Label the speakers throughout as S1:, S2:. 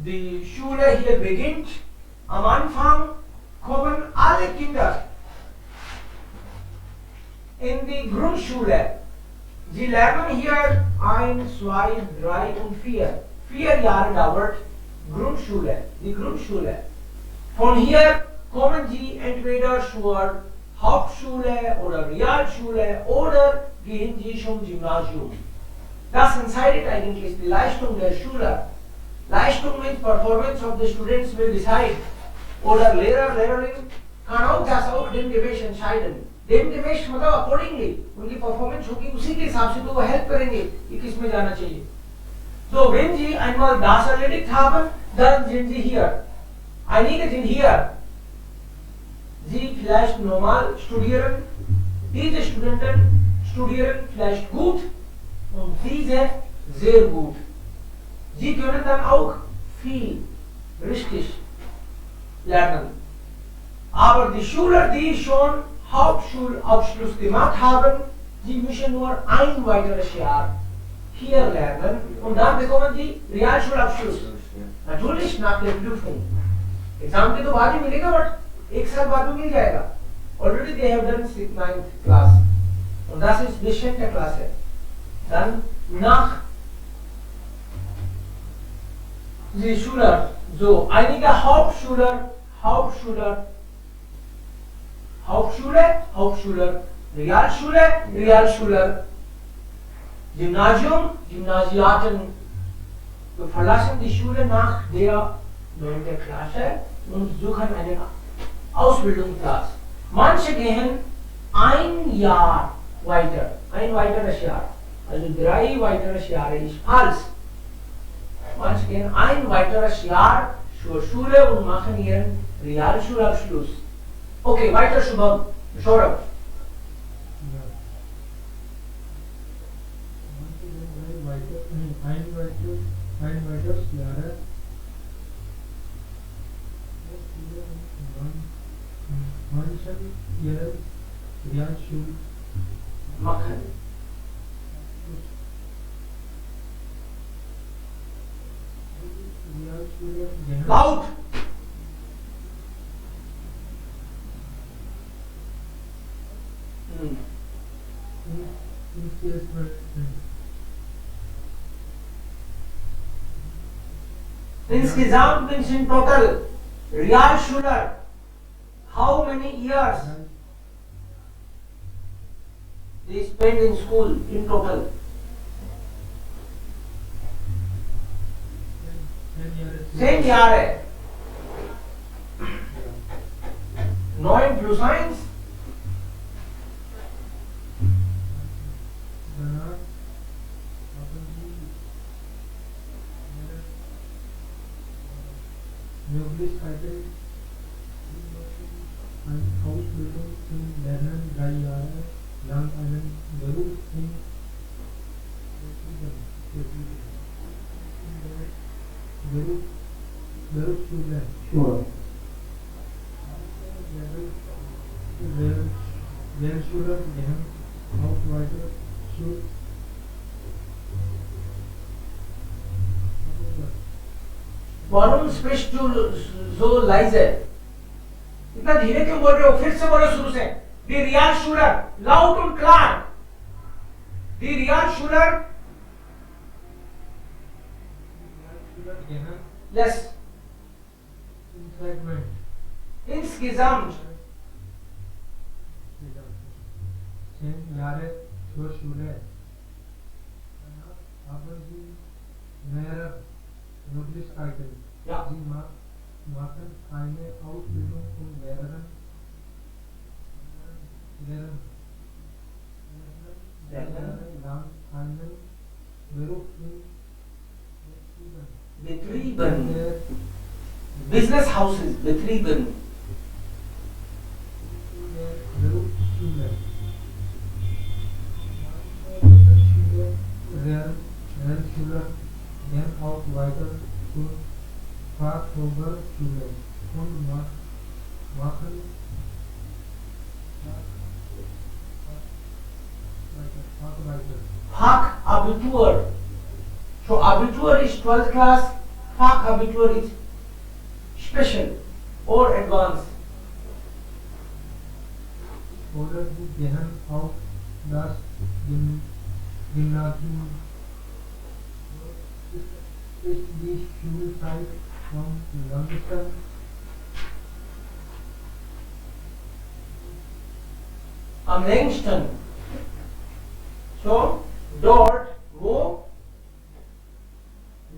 S1: Die Schule hier beginnt. Am Anfang kommen alle Kinder in die Grundschule. Sie lernen hier 1, 2, 3 und 4. 4 Jahre dauert Grundschule, die Grundschule. Von hier kommen Sie entweder zur Hauptschule oder Realschule oder gehen Sie zum Gymnasium. Das entscheidet eigentlich die Leistung der Schüler. Leistung means performance of the students will decide. Oder Lehrer, Lehrerin kann auch das auch demgemäß entscheiden. demgemäß मतलब accordingly उनकी performance होगी उसी के हिसाब से तो वो help करेंगे कि किस में जाना चाहिए. So wenn Sie einmal das erledigt haben, dann sind Sie hier. Einige sind hier. Sie vielleicht normal studieren. Diese Studenten studieren vielleicht gut und diese sehr gut. Sie können dann auch viel richtig lernen. Aber die Schüler, die schon Hauptschulabschluss gemacht haben, sie müssen nur ein weiteres Jahr hier lernen und dann bekommen sie Realschulabschluss. Natürlich nach der Prüfung. Exam के तो बाद ही मिलेगा, but एक साल बाद में मिल जाएगा. Already they have done 6th, 9th class. Und das ist die 10. Klasse. Dann nach die Schüler, so einige Hauptschüler, Realschüler, Gymnasium, Gymnasiaten verlassen die Schule nach der 9. Klasse und suchen einen Ausbildungsplatz. Manche gehen ein Jahr weiter, ein weiteres Jahr. Also 3 weitere Jahre ist falsch. Manche gehen ein weiteres Jahr zur Schule und machen ihren Realschulabschluss. Okay, weiter Shubham. Saurabh.
S2: Ein weiteres Jahr manchen ihren Realschul
S1: machen. Laut! Insgesamt means in total, Realschüler, how many years they spend in school in total? 10 Jahre. 9 plus 1.
S2: Möglichkeiten eine Ausbildung zum Lernen 3 Jahre lang einen Beruf in Berufsschule.
S1: Sure.
S2: Lehrschüler gehen auch weiter zur
S1: Warum sprichst du so leise? इतना धीरे क्यों बोल रहे हो? फिर से बोलो शुरू से. Die Realschüler, laut und klar. Die Realschüler. Yes. Insgesamt.
S2: 10 Jahre zur Schule. Haben Sie mehrere Möglichkeiten.
S1: Ja.
S2: Sie machen eine Ausbildung zum Lehrer. Lang einen Beruf
S1: Betrieben. Business houses, betrieben.
S2: Berufsschule. Realschüler gehen auch weiter zur Fachoberschule und machen
S1: Fachabitur. So Abitur is 12th class, Fachabitur is special or advanced.
S2: Oder die gehen auf das Gymnasium. Ist die Schulzeit am längsten?
S1: Am längsten. So, dort, wo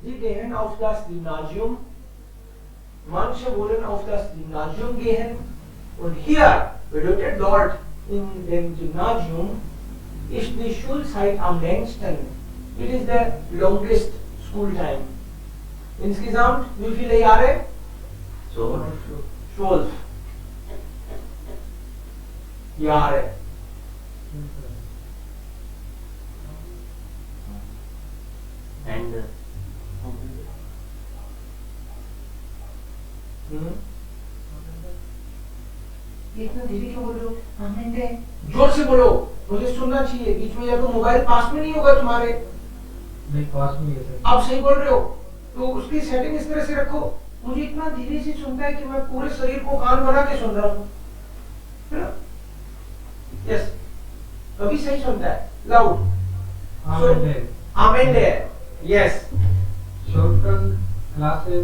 S1: sie gehen auf das Gymnasium, manche wollen auf das Gymnasium gehen und hier bedeutet dort in dem Gymnasium ist die Schulzeit am längsten. It is the longest school time. Insgesamt wie viele Jahre? 12 Jahre.
S3: And
S1: इतना धीरे क्यों बोल रहे हो? आनंद जोर से बोलो, मुझे सुनना चाहिए। बीच में या तो मोबाइल पास में नहीं होगा तुम्हारे।
S2: नहीं पास में है सर।
S1: आप सही बोल रहे हो, तो उसकी सेटिंग इस तरह से रखो। मुझे इतना धीरे से सुनता है कि मैं पूरे शरीर को कान बना के सुन रहा हूँ। यस, अभी सही सुनता है। लाउड। आमेंडे। Yes.
S2: Shorten Klasse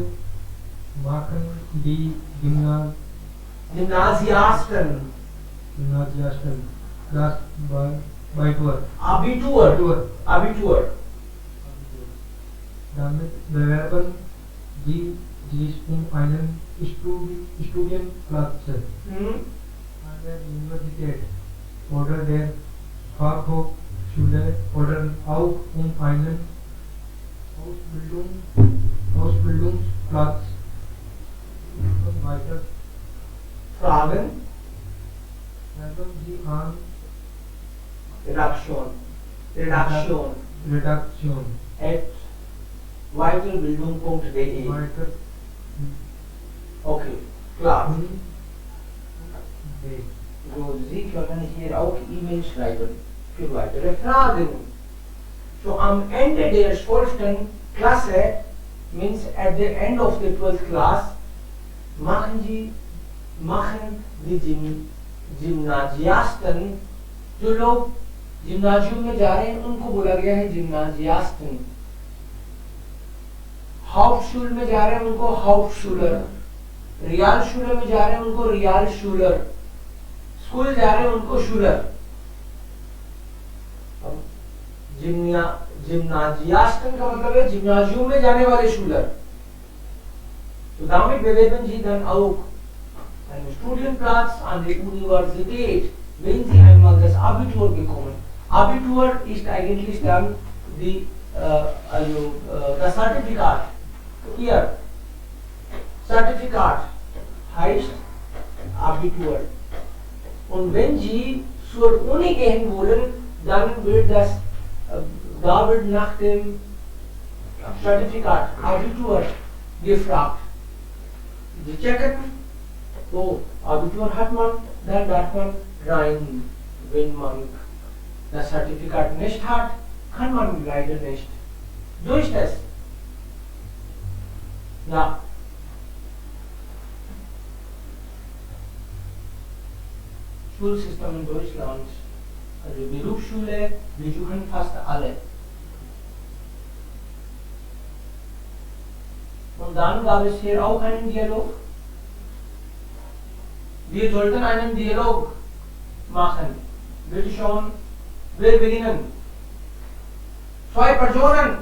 S2: machen die
S1: Gymnasiasten.
S2: Das Beitur.
S1: Abitur.
S2: Damit bewerben sie sich um einen Studienplatz an der Universität oder der Fachhochschule oder auch um einen Ausbildungsplatz. Und weiter
S1: Fragen?
S2: schreiben Sie an
S1: Redaktion at weiterbildung.de.
S2: weiter
S1: Okay, klar.
S2: D.
S1: So, Sie können hier auch E-Mail schreiben für weitere Fragen. So, am Ende der 12. Klasse, means at the end of the 12th class, machen die जिम्नाजियास्टन, जो लोग gymnasium में जा रहे हैं उनको बोला गया है जिम्नाजियास्टन। हाउपशूल में जा रहे हैं उनको हाउपशूलर, रियालशूलर में जा रहे हैं उनको रियालशूलर, स्कूल जा रहे हैं उनको शूलर। जिम्नाजियास्टन का मतलब है जिम्नाजियम में जाने वाले शूलर। So damit bewerben Sie dann auch einen Studienplatz an der Universität, wenn Sie einmal das Abitur bekommen. Abitur ist eigentlich dann das Zertifikat. Hier, Zertifikat heißt Abitur. Und wenn Sie zur Uni gehen wollen, dann wird da wird nach dem Zertifikat Abitur gefragt. Sie checken, so Abitur hat man, dann darf man rein. Wenn man das Zertifikat nicht hat, kann man leider nicht. So ist es. Ja. Schulsystem in Deutschland, also Berufsschule, besuchen fast alle. Und dann gab es hier auch einen Dialog. Wir sollten einen Dialog machen. Bitte schon, wir beginnen. 2 Personen.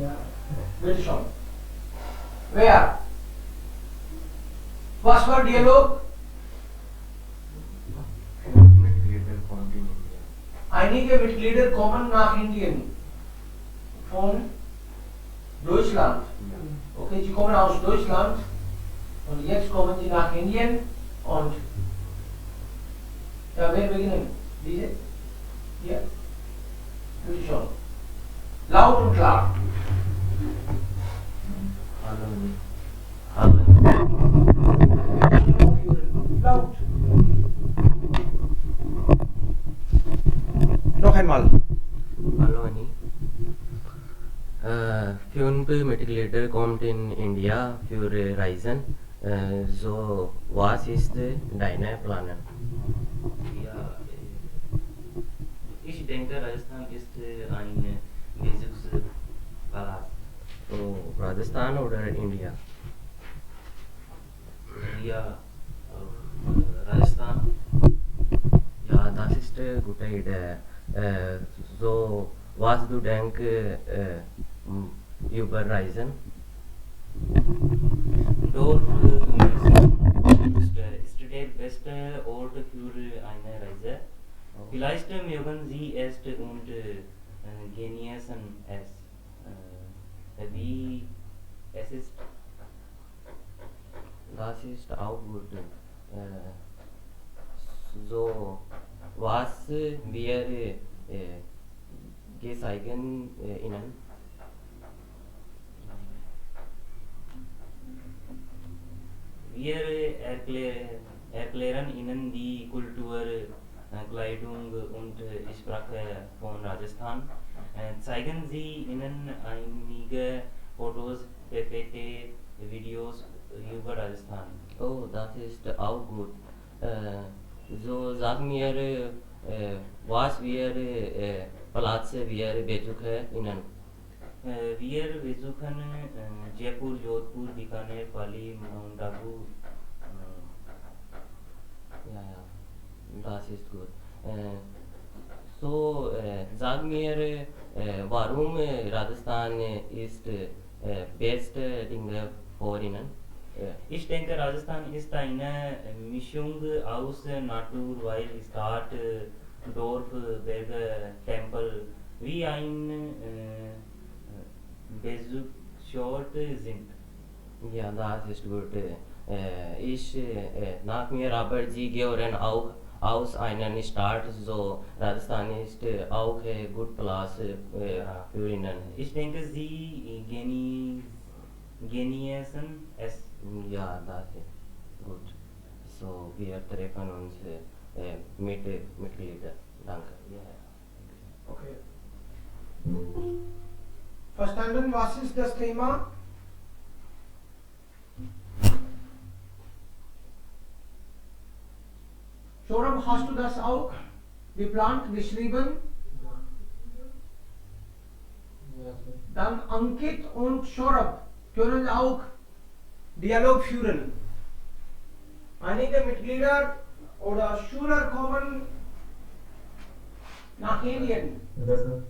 S2: Ja.
S1: Bitte schon. Wer? Was war Dialog? Einige Mitglieder kommen nach Indien von Deutschland. Okay, sie kommen aus Deutschland und jetzt kommen sie nach Indien und ja, wer beginnen? Diese? Hier? Bitte schon. Laut und klar. Laut. Noch einmal.
S3: Hallo Fünf Mitglieder kommt in India für Reisen. So, was ist deine Plan? Ja, ich denke, Rajasthan ist ein Besuchspalast. So, Rajasthan oder India? Ja, Rajasthan. Ja, das ist eine gute Idee. So, was du denkst über Reisen? Dort ist der beste Ort für eine Reise. Vielleicht mögen Sie es und genießen es. Wie es ist. Das ist auch gut. So, was wir zeigen Ihnen? Wir erklären Ihnen die Kultur, Kleidung und Sprache von Rajasthan. Zeigen Sie Ihnen einige Fotos, PPT, Videos über Rajasthan. Oh, das ist auch gut. So, sag mir, was wir Platz wir besuchen Ihnen? Wir besuchen Jaipur, Jodhpur, Bikaner, Pali, Mount Abu. Ja, das ist gut. So, sag mir, warum Rajasthan ist beste Dinge vor Ihnen? Ich denke, Rajasthan ist eine Mischung aus Natur, weil Stadt, Dorf, Berge, Tempel wie ein Besuchsort sind. Ja, das ist gut. Nach mir aber Sie gehören auch aus einer Stadt, so Rajasthan ist auch gut Platz für Ihnen. Ich denke, Sie genießen es. Ja, das ist gut. So, wir treffen uns mit Mitgliedern. Danke. Ja.
S1: Okay. Verstanden, was ist das Thema? Shorab, hast du das auch geplant, geschrieben?
S2: Ja, sir.
S1: Dann Ankit und Shorab können auch Dialog führen. Einige Mitglieder oder Schüler kommen nach Indien.
S2: Hello, sir.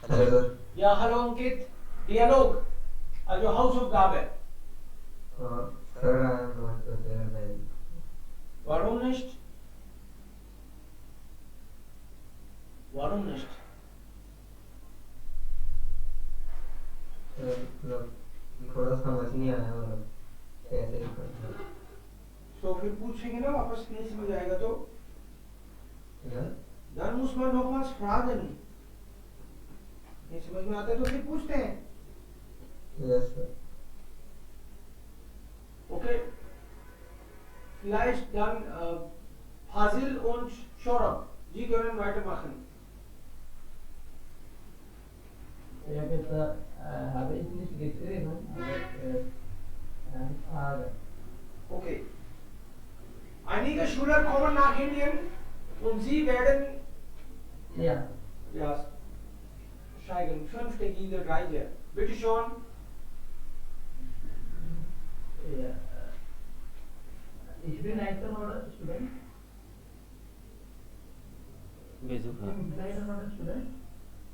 S2: Hello, sir.
S1: Ja, hallo Ankit. Dialog. Also Hausaufgabe.
S2: Sir, I am not prepared.
S1: Warum nicht? Warum nicht?
S2: मतलब थोड़ा समझ नहीं आया मतलब कैसे करना है।
S1: So फिर पूछेंगे ना वापस नहीं समझ आएगा तो
S2: या
S1: dann muss man nochmals fragen. नहीं समझ में आता है तो फिर पूछते हैं.
S2: Yes sir
S1: Okay. Vielleicht dann Fazil und Shorab. Sie können weitermachen.
S4: Ja, bitte, habe ich nicht geschrieben, aber eine Frage.
S1: Okay. Einige Schüler kommen nach Indien und sie werden
S4: Ja,
S1: ja, steigen 5-tägige Reise. Bitte schon.
S4: ja. Ich bin ein Student.
S3: Besucher.
S4: Ich bin ein Student.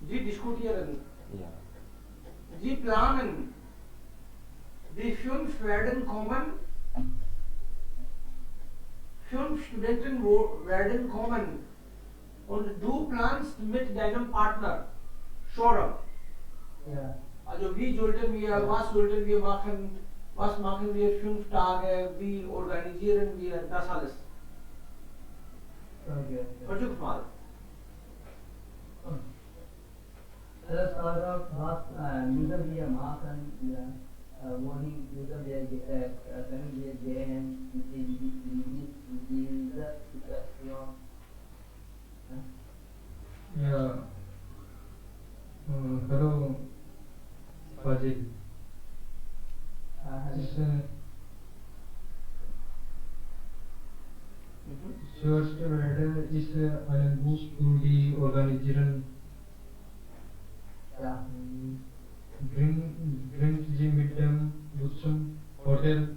S1: Sie diskutieren.
S3: Ja.
S1: Sie planen. Die 5 werden kommen. 5 Studenten werden kommen. Und du planst mit deinem Partner. Shorab.
S4: Ja,
S1: Also wie sollten wir, was sollten wir machen, was machen wir 5 Tage, wie organisieren wir das alles.
S4: okay.
S1: Versuch mal.
S4: Das war was müssen wir machen, ja, wohin müssen wir können wir gehen in dieser Situation.
S2: या hello Fazil. Ist Schwerste Werte ist ein Buch für die Organisieren.
S4: Ja.
S2: Bringt sie mit dem Bussen Hotel.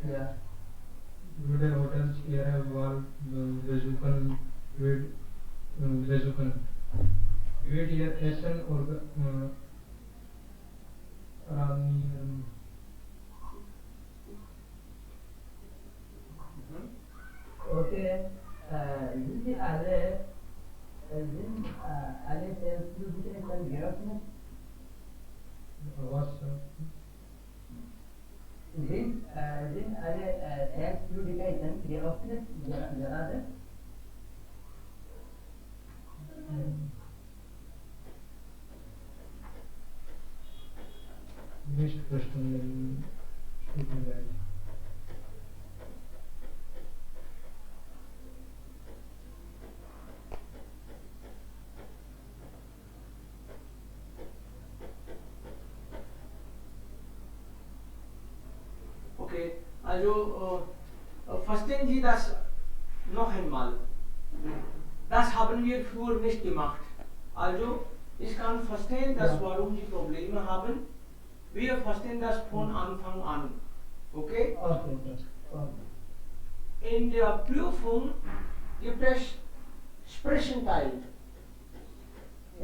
S4: Ja.
S2: Würde Hotels ihre Wahl besuchen. Wird ihr Essen organisieren.
S4: Okay. Sind alle Selbstbewusstsein geöffnet?
S2: Was?
S4: Sind alle Selbstbewusstsein geöffnet gerade?
S2: Nicht verstanden. Tut mir leid.
S1: Okay, also verstehen Sie das noch einmal. Das haben wir früher nicht gemacht. Also ich kann verstehen, dass warum Sie Probleme haben. Wir verstehen das von Anfang an. Okay?
S4: Okay.
S1: In der Prüfung gibt es Sprechenteil.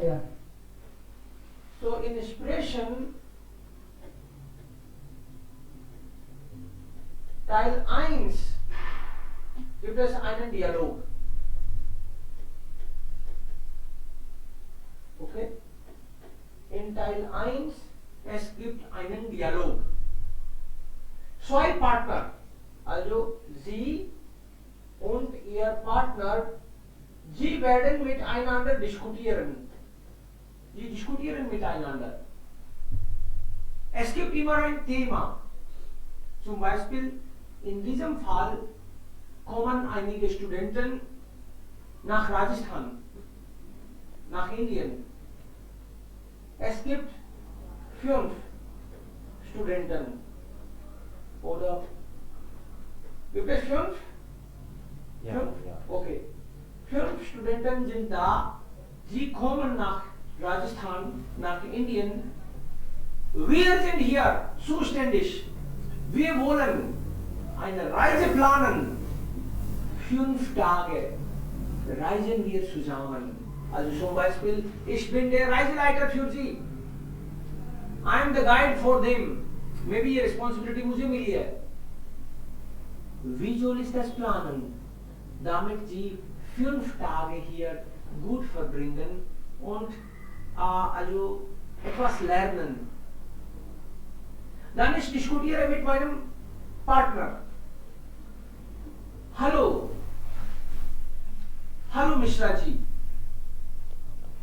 S4: Ja.
S1: So in Sprechen Teil 1 gibt es einen Dialog. Okay? In Teil 1 es gibt einen Dialog. Zwei Partner, also Sie und Ihr Partner, Sie werden miteinander diskutieren. Sie diskutieren miteinander. Es gibt immer ein Thema. Zum Beispiel in diesem Fall kommen einige Studenten nach Rajasthan, nach Indien. Es gibt 5 Studenten. Oder gibt es 5?
S3: Ja,
S1: 5?
S3: ja.
S1: Okay. 5 Studenten sind da. Sie kommen nach Rajasthan, nach Indien. Wir sind hier zuständig. Wir wollen eine Reise planen. 5 Tage reisen wir zusammen. Also zum Beispiel, ich bin der Reiseleiter für Sie. I am the guide for them. Maybe ये responsibility मुझे मिली है. Wie soll ich das planen? Damit Sie 5 Tage hier gut verbringen und also etwas lernen. Dann ich diskutiere mit meinem Partner. Hallo Mishra ji.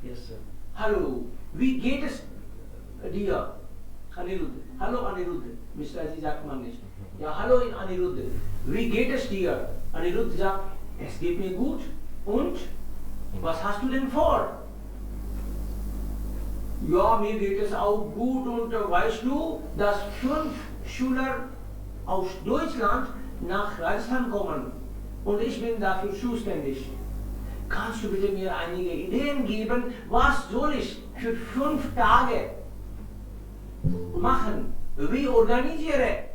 S3: Yes, sir.
S1: Hallo, wie geht es dir? Anirudh. Hallo Anirudh. Mishra ji sagt man nicht. Ja, hallo Anirudh. Wie geht es dir? Anirudh sagt, es geht mir gut. Und? Was hast du denn vor? Ja, mir geht es auch gut und weißt du, dass 5 Schüler aus Deutschland nach Rajasthan kommen und ich bin dafür zuständig. Kannst du bitte mir einige Ideen geben, was soll ich für 5 Tage machen? Wie organisiere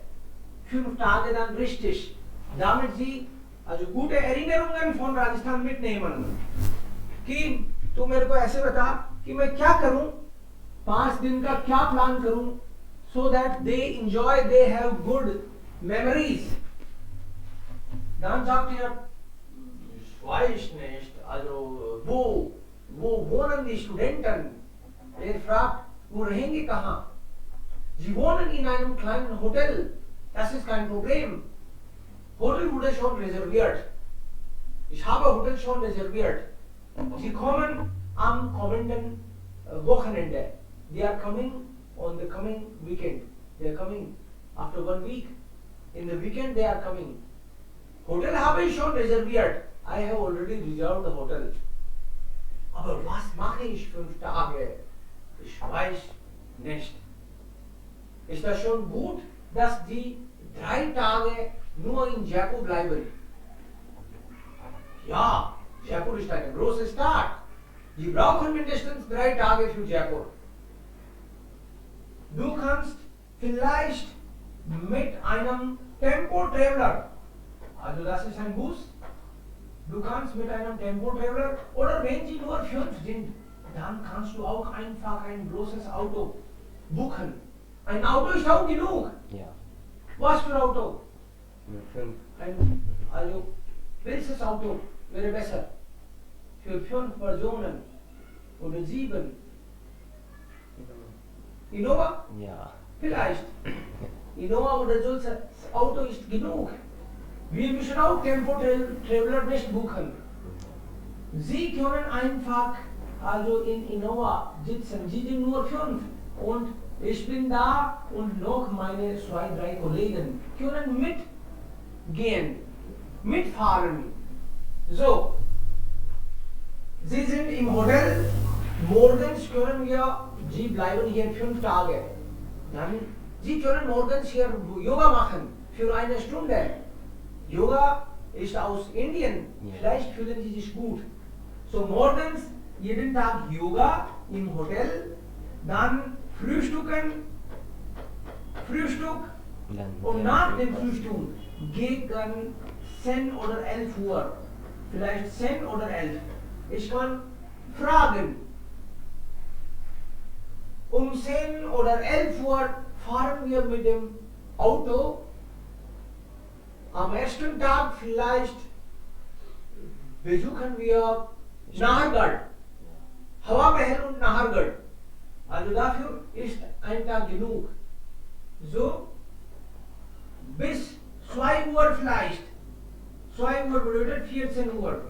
S1: 5 Tage dann richtig, damit sie also gute Erinnerungen von Rajasthan mitnehmen? कि तू मेरे को ऐसे बता कि मैं क्या करूं, 5 दिन का क्या प्लान करूं, so that they enjoy, they have good memories. Dann sagt er, ich weiß nicht, also wo wohnen die Studenten? Er fragt, wo रहेंगे die कहाँ? Sie wohnen in einem kleinen Hotel, das ist kein Problem. Hotel wurde schon reserviert. Ich habe Hotel schon reserviert. Sie kommen am kommenden Wochenende. They are coming on the coming weekend. They are coming after 1 week. In the weekend they are coming. Hotel habe ich schon reserviert. I have already reserved the hotel. Aber was mache ich 5 Tage? Ich weiß nicht. Ist das schon gut, dass die 3 Tage nur in Jaipur bleiben? Ja, Jaipur ist eine große Stadt. Die brauchen mindestens 3 Tage für Jaipur. Du kannst vielleicht mit einem Tempo-Traveler, also das ist ein Bus, du kannst mit einem Tempo-Traveler oder wenn sie nur 5 sind, dann kannst du auch einfach ein großes Auto buchen. Ein Auto ist auch genug.
S3: Ja.
S1: Was für Auto?
S3: Mit 5.
S1: Also, welches Auto wäre besser? Für 5 Personen oder 7? Innova?
S3: Ja.
S1: Vielleicht. Innova oder solches Auto ist genug. Wir müssen auch Tempo-Traveler nicht buchen. Sie können einfach also in Innova sitzen. Sie sind nur 5 und ich bin da und noch meine 2, 3 Kollegen können mitgehen, mitfahren. So, Sie sind im Hotel, morgens können wir, Sie bleiben hier 5 Tage. Dann, Sie können morgens hier Yoga machen für 1 Stunde. Yoga ist aus Indien, vielleicht fühlen Sie sich gut. So morgens jeden Tag Yoga im Hotel, dann Frühstück und nach dem Frühstück gegen 10 oder 11 Uhr, vielleicht 10 oder 11. Ich kann fragen, um 10 oder 11 Uhr fahren wir mit dem Auto. Am ersten Tag vielleicht besuchen wir Nahargarh, Hawa Mahal und Nahargarh. Also dafür ist ein Tag genug. So, bis 2 Uhr vielleicht. 2 Uhr bedeutet 14 Uhr.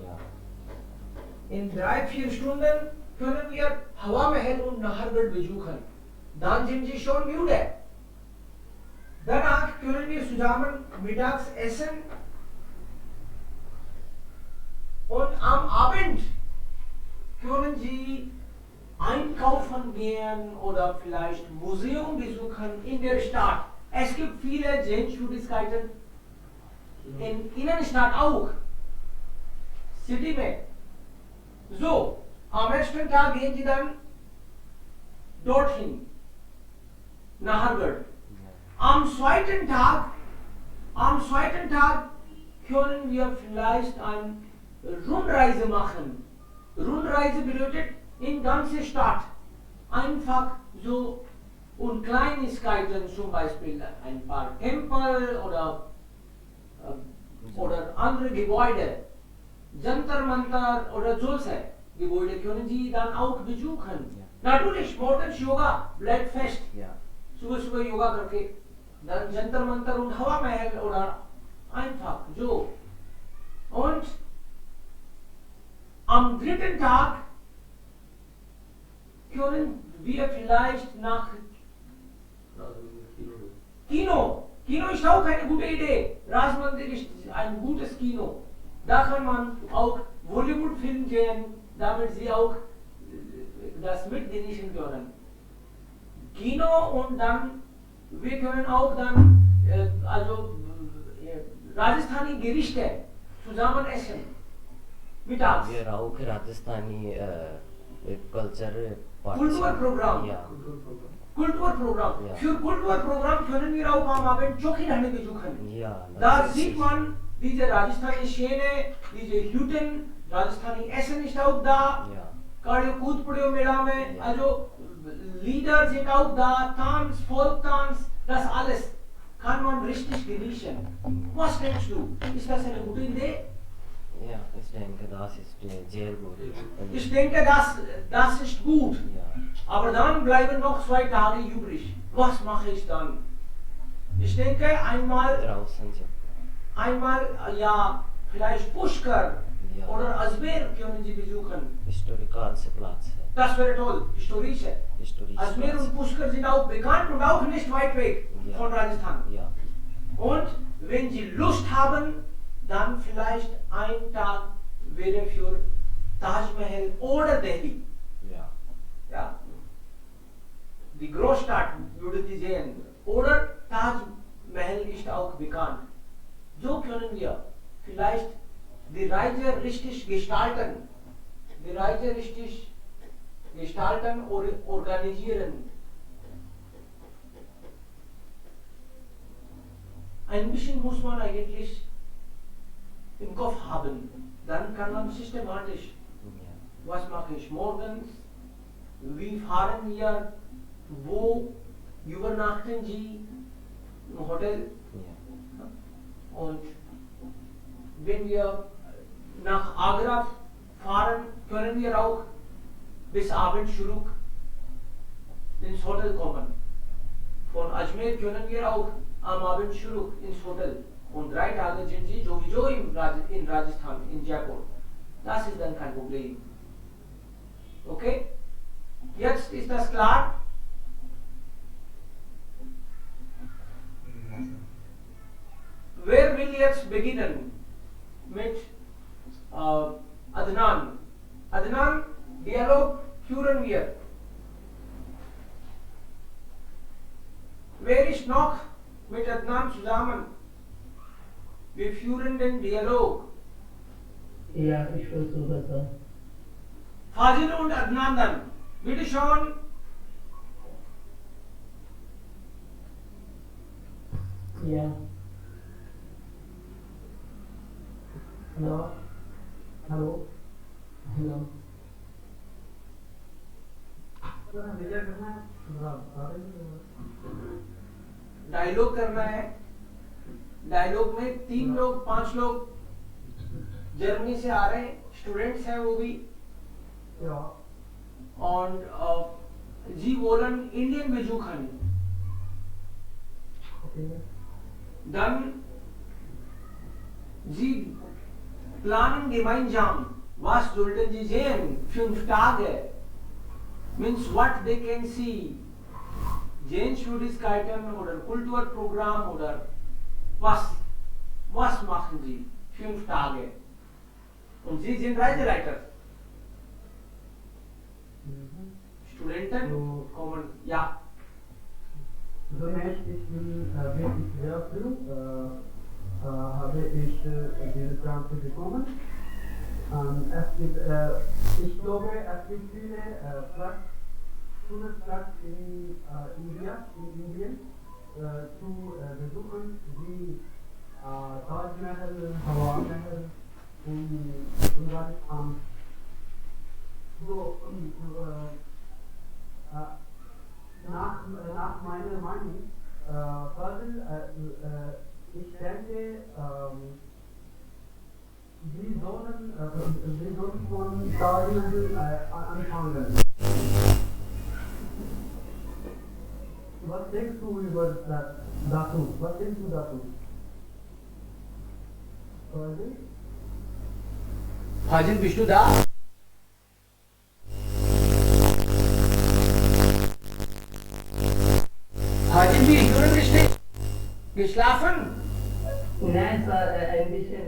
S1: In 3-4 Stunden können wir Hawa Mahal und Nahargarh besuchen. Dann sind Sie schon müde. Danach können wir zusammen mittags essen und am Abend können Sie einkaufen gehen oder vielleicht Museum besuchen in der Stadt. Es gibt viele Sehenswürdigkeiten in Innenstadt auch. City में. So, am ersten Tag gehen Sie dann dorthin, Nahargarh. Am zweiten Tag können wir vielleicht eine Rundreise machen. Rundreise bedeutet in ganze Stadt. Einfach so und Kleinigkeiten, zum Beispiel ein paar Tempel oder andere Gebäude. Jantar Mantar oder solche Gebäude können Sie dann auch besuchen. Natürlich, morgens Yoga bleibt fest. सुबह योगा करके Jantar Mantar und Hawa Mahal oder einfach so. Und am dritten Tag können wir vielleicht nach Kino. Kino ist auch eine gute Idee. Raj Mandir ist ein gutes Kino. Da kann man auch Bollywood-Film sehen, damit Sie auch das mitgenießen können. Kino und dann, wir können auch dann Rajasthani Gerichte zusammen essen. Mittags.
S3: Wir auch Rajasthani Culture
S1: Kulturprogramm.
S3: Ja.
S1: Kulturprogramm.
S3: Ja.
S1: Für Kulturprogramm können wir auch am Abend Chokidhani besuchen.
S3: Ja,
S1: Da sieht man diese Rajasthani Schäne, diese Hütten, Rajasthani Essen ist auch da.
S3: Ja.
S1: Kardio Kudpudeo Mela mein,
S3: Ja.
S1: also Lieder sind auch da, Tanz, Volktanz, das alles kann man richtig genießen. Was denkst du? Ist das eine gute Idee?
S3: Ja, ich denke, das ist sehr gut.
S1: Ich denke, das ist gut.
S3: Ja.
S1: Aber dann bleiben noch 2 Tage übrig. Was mache ich dann? Ich denke einmal, ja, vielleicht Pushkar
S3: Ja.
S1: oder Ajmer können Sie besuchen.
S3: Historische Platz.
S1: Das wäre toll, historische.
S3: Historische
S1: Ajmer
S3: Platz.
S1: und Pushkar sind auch bekannt und auch nicht weit weg
S3: Ja.
S1: von Rajasthan.
S3: Ja.
S1: Und wenn Sie Lust haben, dann vielleicht ein Tag wäre für Taj Mahal oder Delhi.
S3: Ja.
S1: Ja. Die Großstadt würde Sie sehen. Oder Taj Mahal ist auch bekannt. So können wir vielleicht die Reise richtig gestalten. Die Reise richtig gestalten oder organisieren. Ein bisschen muss man eigentlich im Kopf haben. Dann kann man systematisch,
S3: Ja.
S1: was mache ich morgens, wie fahren wir, wo übernachten Sie im Hotel
S3: Ja.
S1: und wenn wir nach Agra fahren, können wir auch bis Abend zurück ins Hotel kommen. Von Ajmer können wir auch am Abend zurück ins Hotel. Und 3 Tage sind Sie sowieso in Rajasthan, in Jaipur. Das ist dann kein Problem. Okay? Jetzt ist das klar? Wer will jetzt beginnen? Mit Adnan. Adnan, Dialog führen wir. Wer ist noch mit Adnan zusammen? Wir führen den Dialog.
S4: Ja, ich versuche das.
S1: Fazil und Adnan dann. Bitte schon.
S4: Ja.
S2: Hello. Hello.
S4: Hello.
S2: Sir हम क्या करना है?
S1: Dialogue करना है. Dialogue में 3 लोग 5 लोग Germany से आ रहे हैं, स्टूडेंट्स हैं वो भी.
S2: Ja.
S1: और जी wollen Indien besuchen.
S2: Okay.
S1: Dann Sie planen gemeinsam, was sollten Sie sehen? 5 Tage. Means what they can see. Sehenswürdigkeiten oder Kulturprogramm oder was machen Sie? 5 Tage. Und Sie sind Reiseleiter. Studenten kommen, ja.
S2: Zunächst, ich bin wirklich sehr früh, habe ich diese Chance bekommen. Ich glaube, es gibt viele schöne Plätze in Indien zu besuchen, wie Taj Mahal, Hawa Mahal und Rajasthan. So, nach meiner Meinung, ich denke, wir sollen von Taj Mahal anfangen. Was denkst du über dazu? Was denkst du dazu?
S1: Fazil, bist du da? Fazil, wir hören dich nicht. Geschlafen?
S4: Nein, es war ein bisschen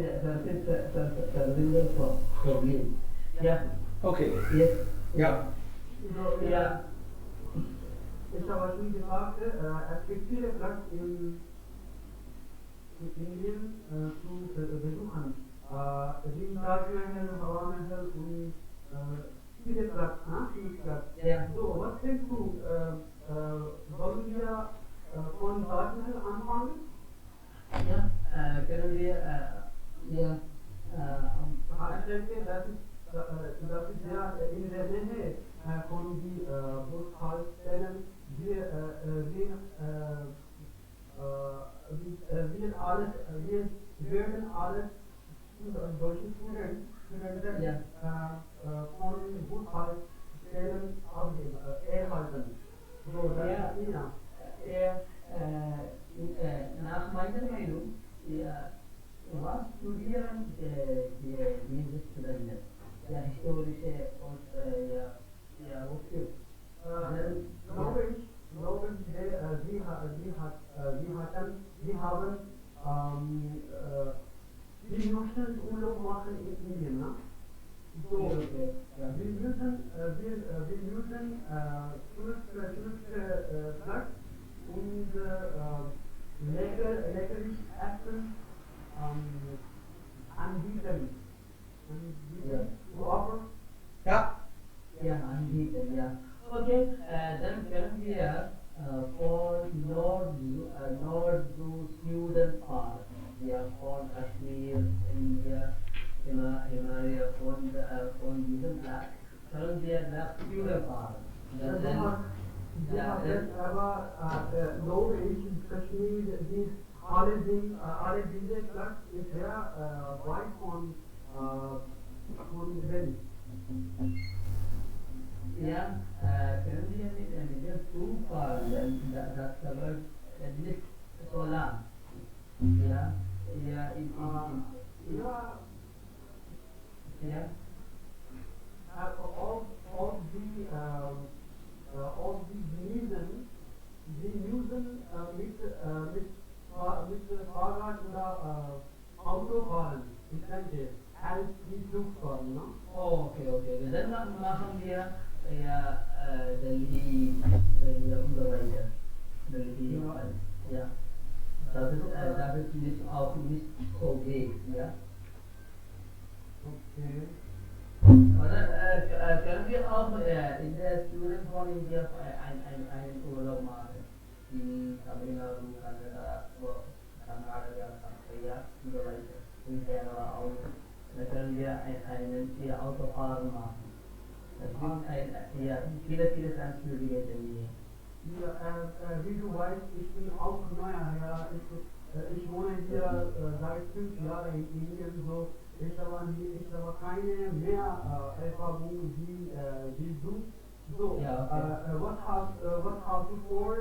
S4: Verbindungsproblem. Ja,
S1: Okay.
S4: jetzt.
S1: Ja.
S4: Ja.
S2: Ich habe schon gesagt, es gibt viele Plätze in Indien zu besuchen. Wie Taj Mahal, Hawa Mahal und viele Plätze.
S4: Ja.
S2: So, was denkst du, wollen wir von Taj Mahal anfangen?
S4: Ja, können wir, ja,
S2: Ich denke, das ist ja in der Nähe von die Bushaltestellen. Wir werden alles solche Studenten
S4: Ja.
S2: von Bushaltestellen erhalten. So, das
S4: Ja.
S2: ist ja.
S4: nach meiner Meinung, ja, was studieren diese Studenten? Ja, historische und, ja, wofür?
S2: Sie möchten Urlaub machen in Indien, ne? So,
S4: Okay. Yeah.
S2: wir müssen Fleisch und leckeres Essen anbieten.
S4: Yeah.
S2: To offer.
S1: Ja.
S4: Yeah, unbeaten, yeah. Okay, then currently for North to Sudan part, yeah, for Kashmir, India, Himalaya, on diesem Platz, currently the Sudan part.
S2: Aber glaube ich, in Kashmir, alle diese Platz ist sehr weit von Delhi.
S4: Yeah, currently it is too far, then that's about at least so long. Yeah, yeah,
S2: Ja,
S4: yeah.
S2: Of the Niesen, mit Fahrrad oder Auto fahren. Ich denke, als die Flugfahren, ne?
S4: Oh, okay. Then machen wir ja Delhi und so weiter. Delhi, ja. Das ist nicht, auch nicht so weit, ja.
S2: Okay.
S4: Oder können wir auch in der Student von India einen Urlaub machen? In Tamil Nadu, Karnataka, ja, und so weiter. In Kerala auch. Da können wir ein Autofahren machen. Das gibt viele Transmöglichkeiten hier.
S2: Ja, wie du weißt, ich bin auch neu, ja, ich wohne hier seit 5 Jahren in Indien, so ich habe keine mehr Erfahrung wie du. So,
S4: Ja, okay.
S2: was hast du vor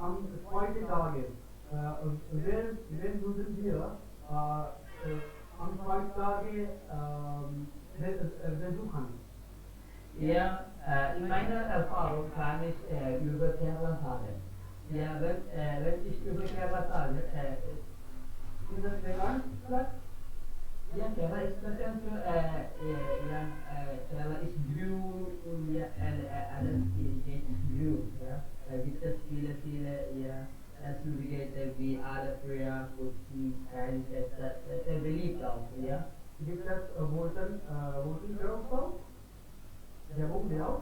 S2: am zweiten Tage? Wenn würden wir am zweiten Tage besuchen?
S4: Ja, in meiner Erfahrung kann ich über Kerala sagen. Ja, wenn ich über Kerala sage, ist das bekannt? Ja, Kerala ist bekannt für, Kerala ist blue und ja, alles ist blue. Ja, da gibt es viele, ja, Zugehörigkeiten wie Alafria, Kochi, and sehr beliebt auch, ja.
S2: Gibt es Voten auch? Werbung auch?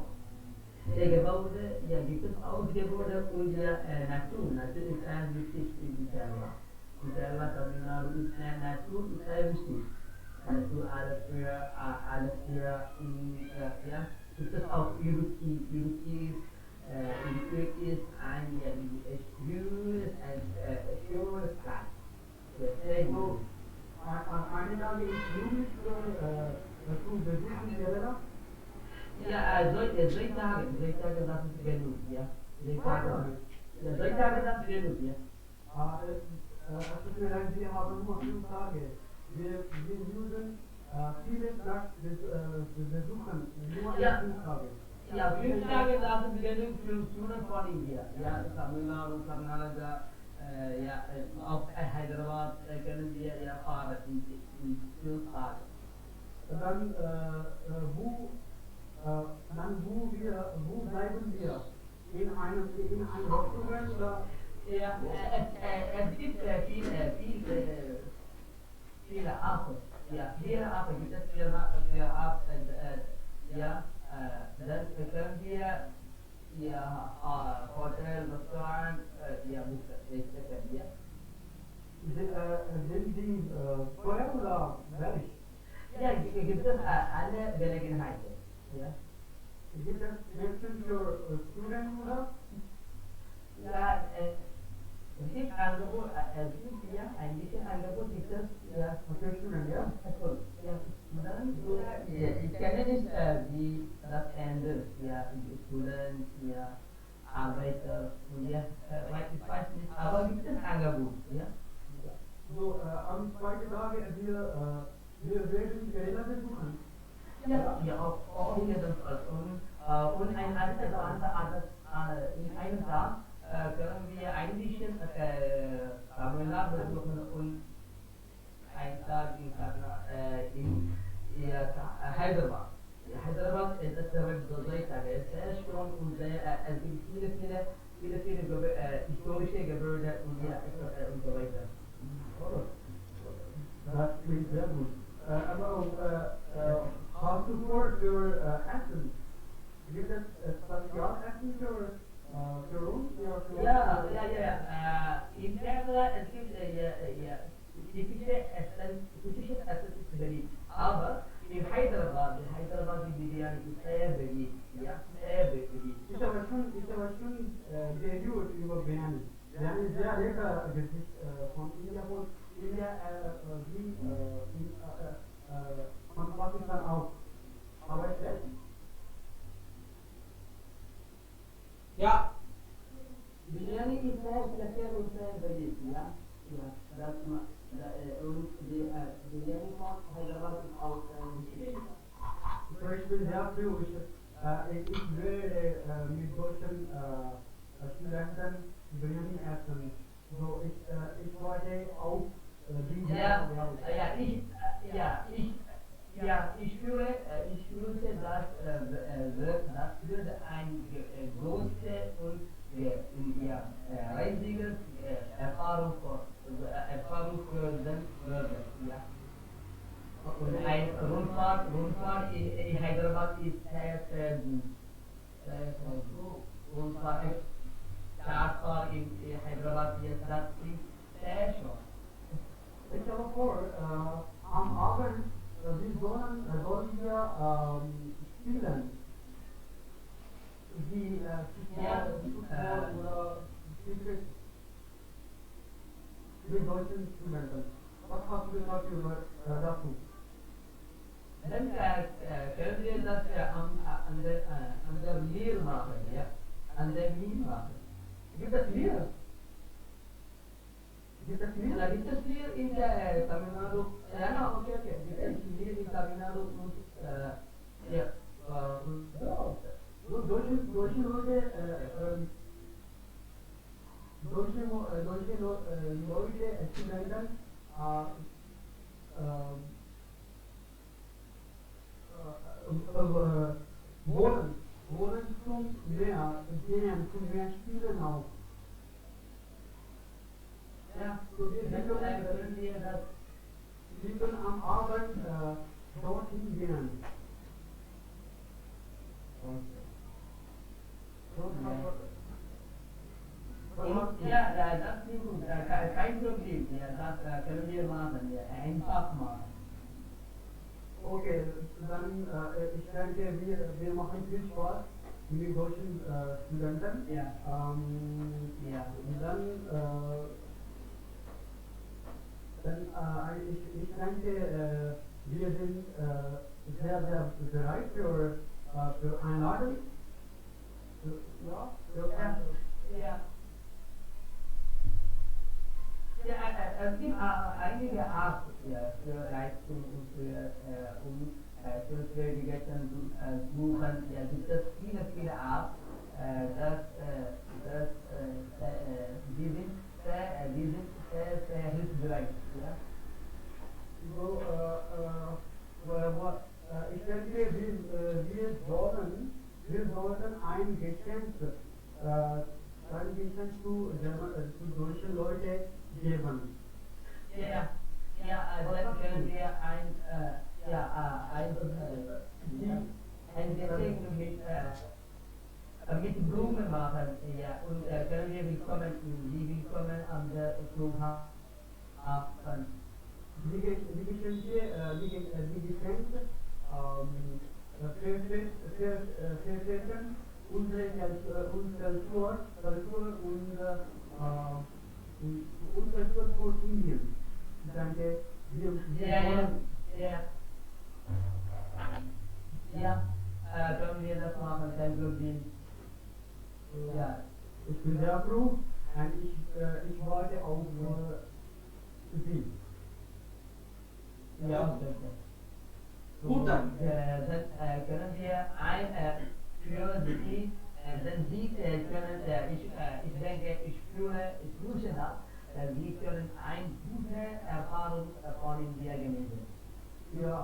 S4: Der Gebäude, ja, gibt es auch Gebäude und ja, Natur. Natur ist sehr wichtig in Kerala. In Kerala, Tamil Nadu ist Natur ist sehr wichtig. Natur, alles für, ja, gibt es auch Iruki. Iruki ist ein schönes Platz. Sehr gut.
S2: Eine Tage ist Juli zu besuchen Kerala.
S4: Ja, solche Tage, das ist genug, ja. Solche Tage, das ist genug, ja.
S2: Es tut mir leid, wir haben nur 5 Tage. Wir müssen viele Platz besuchen, nur in 5 Tage.
S4: Ja, 5 Tage, das ist genug für Studenten von India. Ja, Tamil Nadu, Karnataka, ja, auch Hyderabad können wir ja fahren in 5 Tagen.
S2: Dann, wo bleiben wir? In einem Restaurant oder?
S4: Ja, es gibt viele Apps. Ja, viele Apps gibt es für Apps. Ja, dann können wir ja, Hotel, Restaurant, ja, buchen. Ja.
S2: Sind die teuer oder billig?
S4: Ja, gibt es alle Gelegenheiten. Ja.
S2: Gibt es Menschen für Studenten oder?
S4: Ja, es gibt Angebot, ja, ein bisschen Angebot gibt es, ja.
S2: Für Studenten, ja?
S4: Ja, dann, ja, ich kenne nicht, wie das ändert, ja, Studenten, ja, Arbeiter, und ja, ich weiß nicht, aber gibt es Angebot, ja.
S2: So, am zweiten Tag, wir werden Kerala besuchen.
S4: Ja, auch hier das und ein in einem Tag können wir ein bisschen Tamil Nadu besuchen und einen Tag in Hyderabad. Ja, Hyderabad ist direkt so ich sage, es ist sehr schön und es gibt viele historische Gebäude und ja, und so weiter.
S2: Das klingt sehr gut. Aber how to support your Essen? Gibt es Spezialessen für uns?
S4: In Kerala es gibt typisches Essen ist beliebt. Aber in Hyderabad die Biryani ist sehr beliebt. Ja, sehr beliebt.
S2: Ich habe schon gehört über Biryani. Biryani ist sehr lecker Gericht von India wie von Pakistan auch. Aber es ist
S1: Ja,
S4: Biryani ist sehr lecker und sehr beliebt. Ja, das und die Biryani von Hyderabad ist auch wichtig.
S2: Ich bin sehr froh. Ich werde mit deutschen Studenten Biryani essen. So, ich wollte auch
S4: ich fühle, dass das würde ein große und reisige Erfahrung für den würde. Ja. Und ein Rundfahrt in Hyderabad ist sehr gut. Rundfahrt, Startfahrt in Hyderabad ist das ist sehr schön.
S2: Ich habe vor, am Abend, sollen wir spielen. Wie Fußball oder Cricket mit deutschen Studenten. Was hast du gesagt dazu?
S4: Dann können wir das an der Mehl machen, ja? An der Mehl machen. Gibt es Mehl?
S2: Gibt es
S4: Da
S2: mehr?
S4: gibt es Mehl in der Tamil Nadu. Ja, okay. Gibt es Mehl in Tamil Nadu und
S2: Deutsche Leute, Studenten, wollen zum Meer gehen, zum Meer spielen auch.
S4: Ja,
S2: So, wir
S4: können wir das.
S2: können am Abend dorthin gehen.
S4: Das klingt gut. Kein Problem. Ja, das können wir machen. Ja, einfach machen.
S2: Okay, dann ich denke, wir machen viel Spaß mit deutschen Studenten.
S4: Ja.
S2: Ich denke, wir sind sehr bereit für Einladung.
S4: Ja. Es gibt einige Apps für Leistung und für Navigation buchen. Ja, gibt es viele Apps, die sind sehr hilfreich. Ja?
S2: So, ich denke, wir sollten ein Geschenk zu deutschen Leuten geben.
S4: Dann können wir ein Geschenk mit Blumen machen. Ja, und können wir willkommen an der Flughafen.
S2: Die Geschenke vertreten unsere Kultur und unsere Kultur von Indien. Ich denke, wir
S4: können wir das machen, kein Problem. Ja.
S2: Ich bin sehr froh und ich warte auf Sie.
S1: ja.
S4: Bitte.
S1: Gut dann.
S4: Dann können wir für Sie, denn Sie können, ich denke, ich wünsche das, Sie können eine gute Erfahrung von India genießen.
S2: Ja,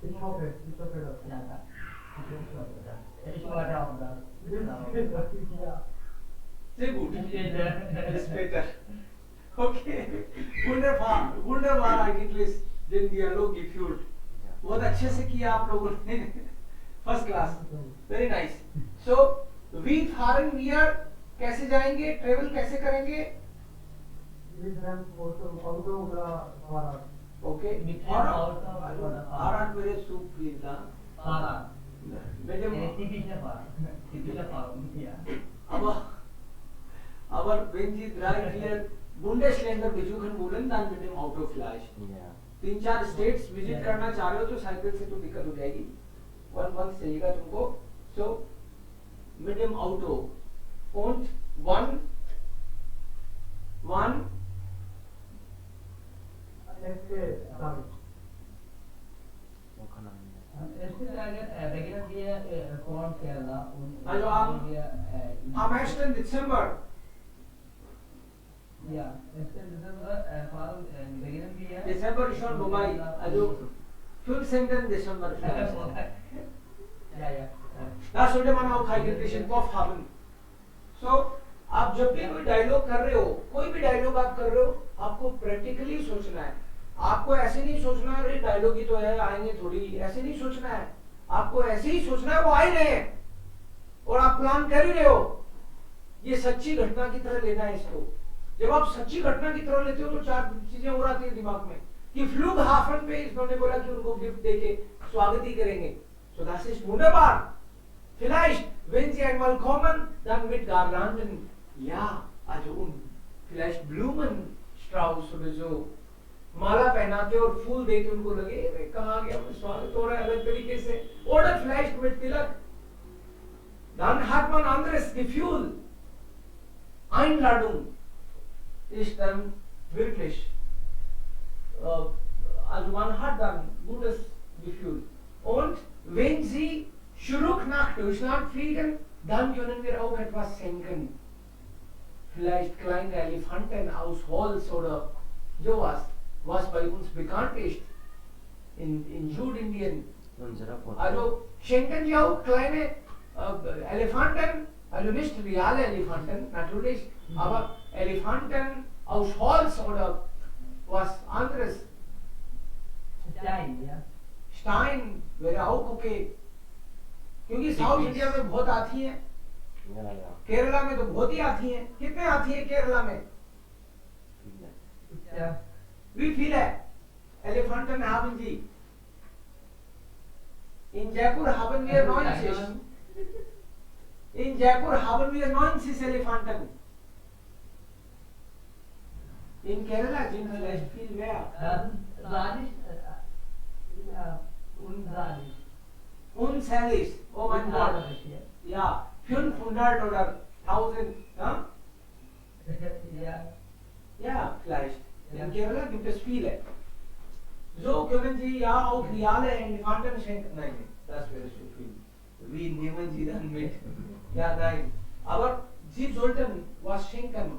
S2: Ich hoffe, dass.
S4: Ja, ja. Ich war da auch da.
S2: Ja.
S1: Sehr gut.
S4: Ja.
S1: Ist better. Okay. Wunderbar eigentlich den Dialog geführt. बहुत अच्छे से किया आप लोगों ने. First class. Very nice. So we foreign where कैसे जाएंगे, travel कैसे करेंगे?
S2: Wir werden Auto oder Fahrrad.
S1: Okay.
S4: Mit
S1: और
S4: Auto oder Fahrrad.
S1: Fahrrad wäre so viel da.
S4: Fahrrad.
S1: Mit dem
S4: Typischer Fahrrad. Typischer Fahrrad. Ja.
S1: aber wenn Sie drei, vier Bundesländer besuchen wollen, dann mit dem Auto vielleicht.
S3: Yeah.
S1: 3-4 states visit करना चाह रहे हो तो cycle से तो दिक्कत हो जाएगी. वन चाहिएगा तुमको. सो mit dem Auto und wann
S2: Erste Tag.
S3: Wo kann man?
S4: Erste Tage beginnen wir von Kerala und
S1: Also am 1. Dezember.
S4: Ja, 1. Dezember fahren beginnen wir.
S1: Dezember schon vorbei. Also 15. Dezember.
S4: Ja.
S1: Da sollte man auch eigentlich im Kopf haben. So, आप जब भी कोई dialogue कर रहे हो, कोई भी dialogue आप कर रहे हो, आपको प्रैक्टिकली सोचना है. आपको ऐसे नहीं सोचना है अरे डायलॉग ही तो है आएंगे थोड़ी, ऐसे नहीं सोचना है. आपको ऐसे ही सोचना है वो आ ही रहे हैं और आप प्लान कर ही रहे हो. ये सच्ची घटना की तरह लेना है इसको. जब आप सच्ची घटना की तरह लेते हो तो 4 चीजें और आती है दिमाग में कि फ्लूगहाfen पे इन्होंने बोला कि उनको गिफ्ट देके स्वागत ही करेंगे. So das ist wunderbar. Vielleicht, wenn Sie einmal kommen, dann mit Garlanden. Ja, also und vielleicht Blumenstrauß oder so. माला पहनाते और फूल देके उनको लगे अरे कहाँ गया स्वागत हो रहा है अलग तरीके से. Oder vielleicht mit Tilak. Dann hat man anderes Gefühl. Einladung ist dann wirklich, also man hat dann gutes Gefühl. Und wenn Sie zurück nach Deutschland fliegen, dann können wir auch etwas schenken. Vielleicht kleine Elefanten aus Holz oder sowas, was bei uns bekannt ist in Südindien.
S3: Unsere Foto.
S1: Also schenken Sie auch kleine Elefanten, also nicht reale Elefanten natürlich, aber Elefanten aus Holz oder was anderes.
S4: Stein, ja.
S1: Stein wäre auch okay. क्योंकि south India में बहुत आती हैं.
S3: Yeah.
S1: Kerala में तो बहुत ही आती हैं. कितने आती हैं केरला में?
S4: Ja.
S1: Wie viele Elefanten haben Sie? In Jaipur haben wir 90. In Jaipur haben wir 90 Elefanten. In Kerala sind vielleicht viel mehr.
S4: Radisch, unradisch.
S1: Unzählig. Oh mein Gott. Ja, 500 oder 1000. Ja?
S4: Ja.
S1: Ja, vielleicht. In Kerala gibt es viele. So können Sie ja auch reale Elefanten schenken. Nein, das wäre zu viel. Wie nehmen Sie dann mit? Ja, nein. Aber Sie sollten was schenken.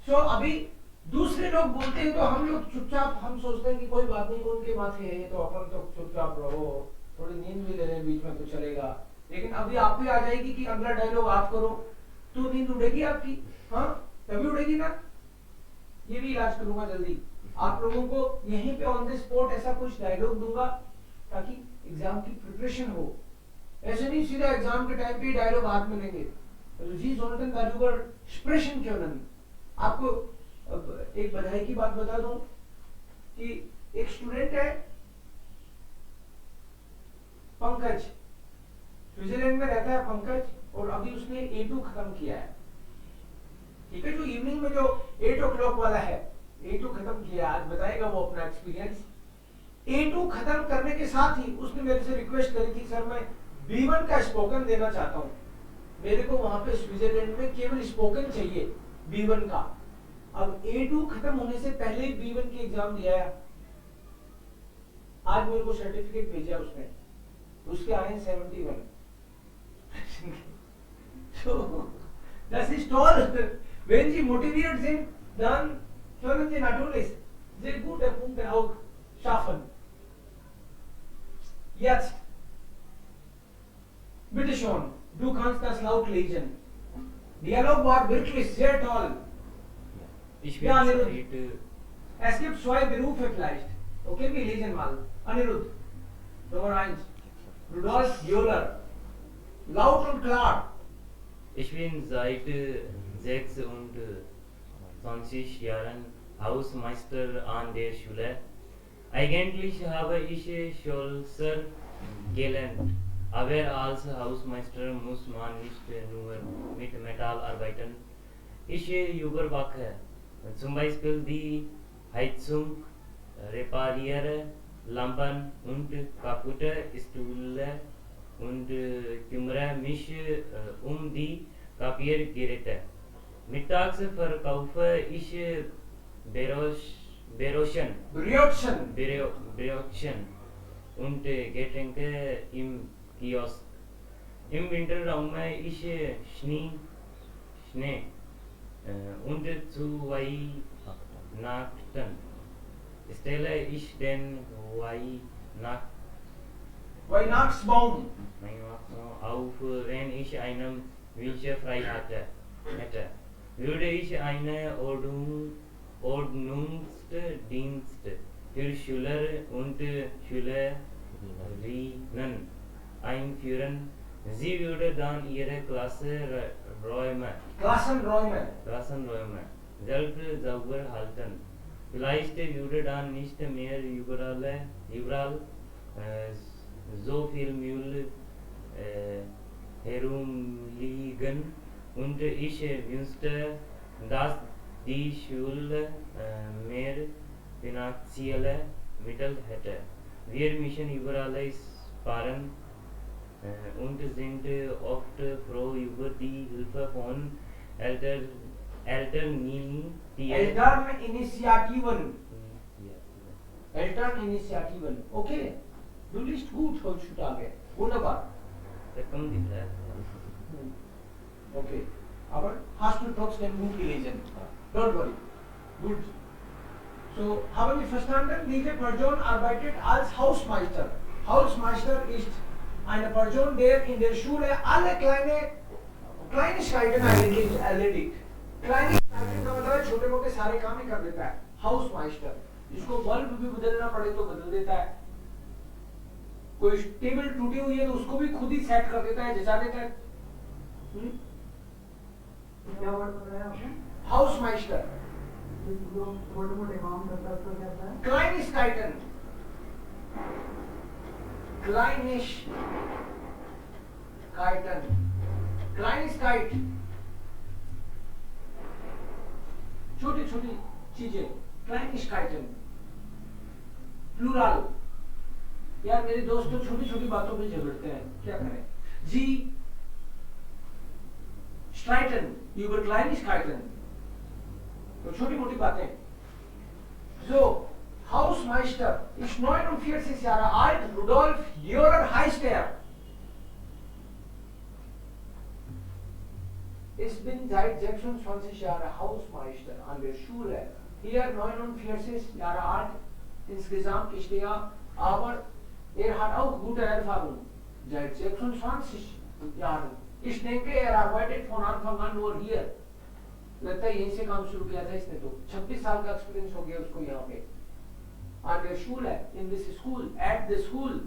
S1: So, अभी दूसरे लोग बोलते हैं तो हम लोग चुपचाप हम सोचते हैं कि कोई बात नहीं उनके माथे है तो अपन तो चुपचाप रहो, थोड़ी नींद भी ले लें बीच में तो चलेगा. लेकिन अभी आप भी आ जाएगी कि अगला डायलॉग आप करो तो नींद उड़ेगी आपकी. हाँ, तभी उड़ेगी ना. ये भी इलाज करूंगा जल्दी. आप लोगों को यहीं पे ऑन द स्पॉट ऐसा कुछ डायलॉग दूंगा ताकि एग्जाम की प्रिपरेशन हो. ऐसे नहीं सीधा एग्जाम के टाइम पे डायलॉग हाथ में लेंगे. जी सोल्टन दाजूगर स्प्रेशन क्यों नहीं. आपको एक बधाई की बात बता दूं कि एक स्टूडेंट है पंकज, स्विट्जरलैंड में रहता है पंकज, और अभी उसने A2 खत्म किया है. ठीक है, जो इवनिंग में जो 8 o'clock वाला है A2 खत्म किया, आज बताएगा वो अपना एक्सपीरियंस. A2 खत्म करने के साथ ही उसने मेरे से रिक्वेस्ट करी थी सर मैं B1 का स्पोकन देना चाहता हूँ. मेरे को वहां पे स्विट्जरलैंड में केवल स्पोकन चाहिए B1 का. अब A2 खत्म होने से पहले B1 की एग्जाम दिया है. आज मेरे को सर्टिफिकेट भेजा उसने, उसके आए 71. So das ist toll. Wenn Sie motiviert sind, dann können Sie natürlich sehr gute Punkte auch schaffen. Jetzt. Bitte schon, du kannst das laut lesen. Dialog war wirklich sehr toll.
S3: Ich
S1: Ja,
S3: bin
S1: Anirudh.
S3: seit
S1: Es gibt zwei Berufe vielleicht. Okay, wir lesen mal. Anirudh. Nummer 1. Rudolf Euler. Laut und klar.
S3: Ich bin seit 26 Jahren Hausmeister an der Schule. Eigentlich habe ich Schlosser gelernt, aber als Hausmeister muss man nicht nur mit Metall arbeiten. Ich überwache zum Beispiel die Heizung, repariere Lampen und kaputte Stühle und kümmere mich um die Papiergeräte. Mittags verkaufe ich Brötchen und Getränke im Kiosk. Im Winter räume ich Schnee und zu Weihnachten stelle ich den
S1: Weihnachtsbaum.
S3: auf, wenn ich einen Wunsch frei hätte, würde ich einen Ordnungsdienst für Schüler und Schülerinnen einführen. Sie würde dann ihre Klassenräume selbst sauber halten. Vielleicht würde dann nicht mehr überall so viel Müll herumliegen und ich wünschte, dass die Schule mehr finanzielle Mittel hätte. Wir müssen überall sparen und sind oft froh über die Hilfe von
S1: Elterninitiativen. Okay, du liest gut heutzutage. Wunderbar.
S3: Da kommt die Frage.
S1: Okay, aber hast du trotzdem gut gelesen? Don't worry. Gut. So, haben wir verstanden, diese Person arbeitet als Hausmeister. Hausmeister ist eine Person, der in der Schule alle Kleinigkeiten eigentlich erledigt. Kleinigkeiten का मतलब है छोटे मोटे सारे काम ही कर देता है. Hausmeister. इसको बल्ब भी बदलना पड़े तो बदल देता है. कोई टेबल टूटी हुई है तो उसको भी खुद ही सेट कर देता है, जचा देता है.
S2: क्या वर्ड बताया आपने?
S1: Hausmeister.
S2: जो छोटे मोटे काम करता है उसको क्या कहता है?
S1: Kleinigkeiten. Kleinigkeit. छोटी छोटी चीजें. Kleinigkeiten. प्लूरल. यार मेरे दोस्त तो छोटी छोटी बातों पे झगड़ते हैं, क्या करें? Sie streiten über Kleinigkeiten. तो छोटी मोटी बातें. So, Hausmeister ist 49 Jahre alt, Rudolf Euler heißt er. Ich bin seit 26 Jahren Hausmeister an der Schule. Hier 49 Jahre alt, insgesamt ist er, aber hat auch gute Erfahrung. Seit 26 Jahren. Ich denke, arbeitet von Anfang an nur hier. लगता है यहीं से काम शुरू किया था इसने तो 26 साल का एक्सपीरियंस हो गया उसको यहाँ पे. An der Schule, in this school, at the school.